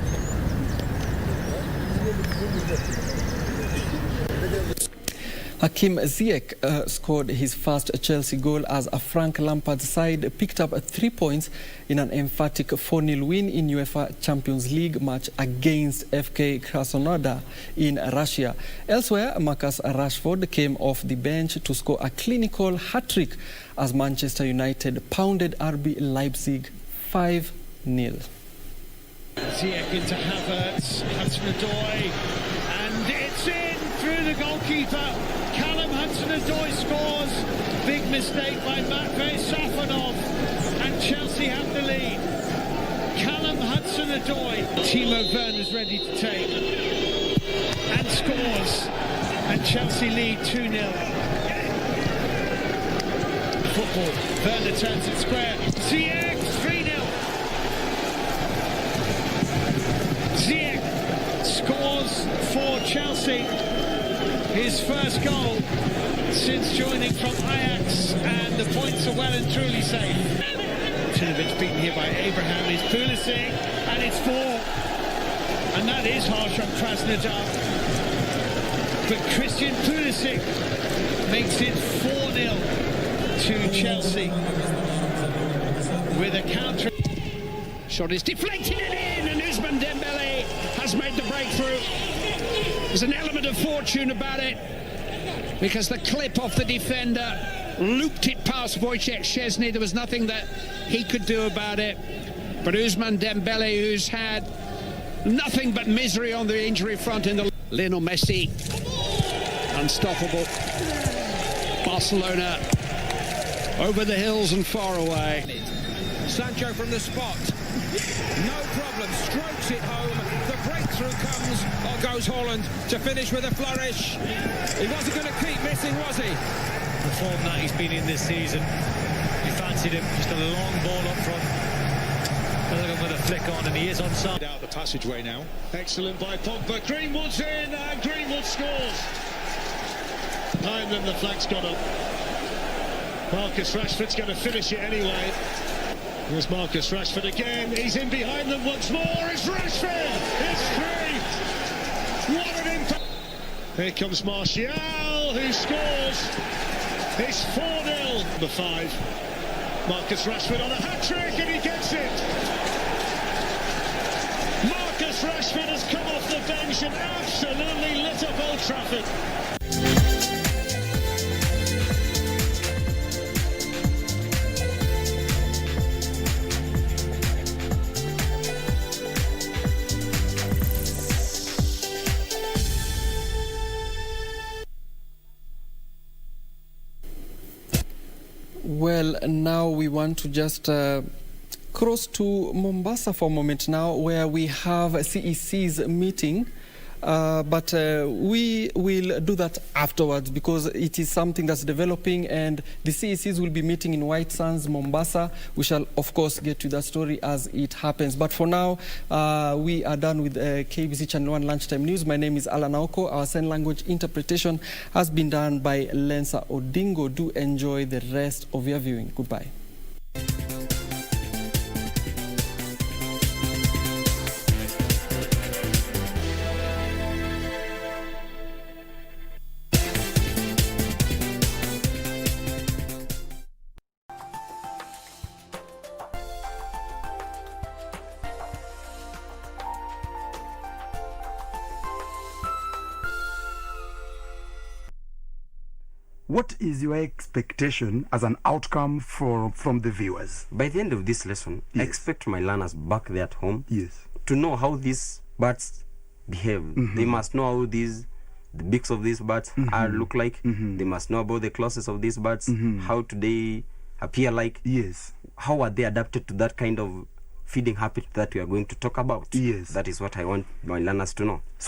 Speaker 2: Hakim Ziyech scored his first Chelsea goal as a Frank Lampard side picked up 3 points in an emphatic 4-0 win in UEFA Champions League match against FK Krasnodar in Russia. Elsewhere, Marcus Rashford came off the bench to score a clinical hat-trick as Manchester United pounded RB Leipzig 5-0.
Speaker 14: Ziyech into Havertz, Hudson-Odoi, and it's in through the goalkeeper. Callum Hudson-Odoi scores. Big mistake by Matvei Safonov, and Chelsea have the lead. Callum Hudson-Odoi. Timo Werner's ready to take, and scores, and Chelsea lead 2-0. football. Werner turns it square. Ziyech, 3-0. Ziyech scores for Chelsea. His first goal since joining from Ajax, and the points are well and truly safe. Tinovic beaten here by Abraham. It's Pulisic, and it's 4. And that is harsh on Krasnodar. But Christian Pulisic makes it 4-0 to Chelsea with a counter.
Speaker 1: Shot is deflected in, and Ousmane Dembele has made the breakthrough. There's an element of fortune about it, because the clip off the defender looped it past Wojciech Szczesny. There was nothing that he could do about it. But Ousmane Dembele, who's had nothing but misery on the injury front in the... Lionel Messi, unstoppable. Barcelona over the hills and far away.
Speaker 15: Sancho from the spot. No problem, strokes it home. The breakthrough comes, or goes Holland to finish with a flourish. He wasn't going to keep missing, was he?
Speaker 16: The form that he's been in this season, he fancied him, just a long ball up front. With a flick on, and he is onside.
Speaker 14: Out the passageway now. Excellent by Pogba. Greenwood's in, and Greenwood scores. Behind them, the flag's gone up. Marcus Rashford's going to finish it anyway. Here's Marcus Rashford again. He's in behind them once more. It's Rashford. It's 3. What an impact. Here comes Martial, who scores. It's 4-0. Number 5. Marcus Rashford on a hat-trick, and he gets it. Marcus Rashford has come off the bench and absolutely lit up Old Trafford.
Speaker 2: Well, now we want to just cross to Mombasa for a moment now, where we have CEC's meeting. But we will do that afterwards, because it is something that's developing, and the CECs will be meeting in White Sands, Mombasa. We shall, of course, get to that story as it happens. But for now, we are done with KBC Channel 1 Lunchtime News. My name is Allan Aoko. Our sign language interpretation has been done by Lensa Odingo. Do enjoy the rest of your viewing. Goodbye.
Speaker 17: What is your expectation as an outcome from the viewers?
Speaker 18: By the end of this lesson,
Speaker 17: yes,
Speaker 18: I expect my learners back there at home,
Speaker 17: yes,
Speaker 18: to know how these birds behave. They must know how the beaks of these birds look like. They must know about the clauses of these birds. How do they appear like?
Speaker 17: Yes.
Speaker 18: How are they adapted to that kind of feeding habit that we are going to talk about?
Speaker 17: Yes.
Speaker 18: That is what I want my learners to know.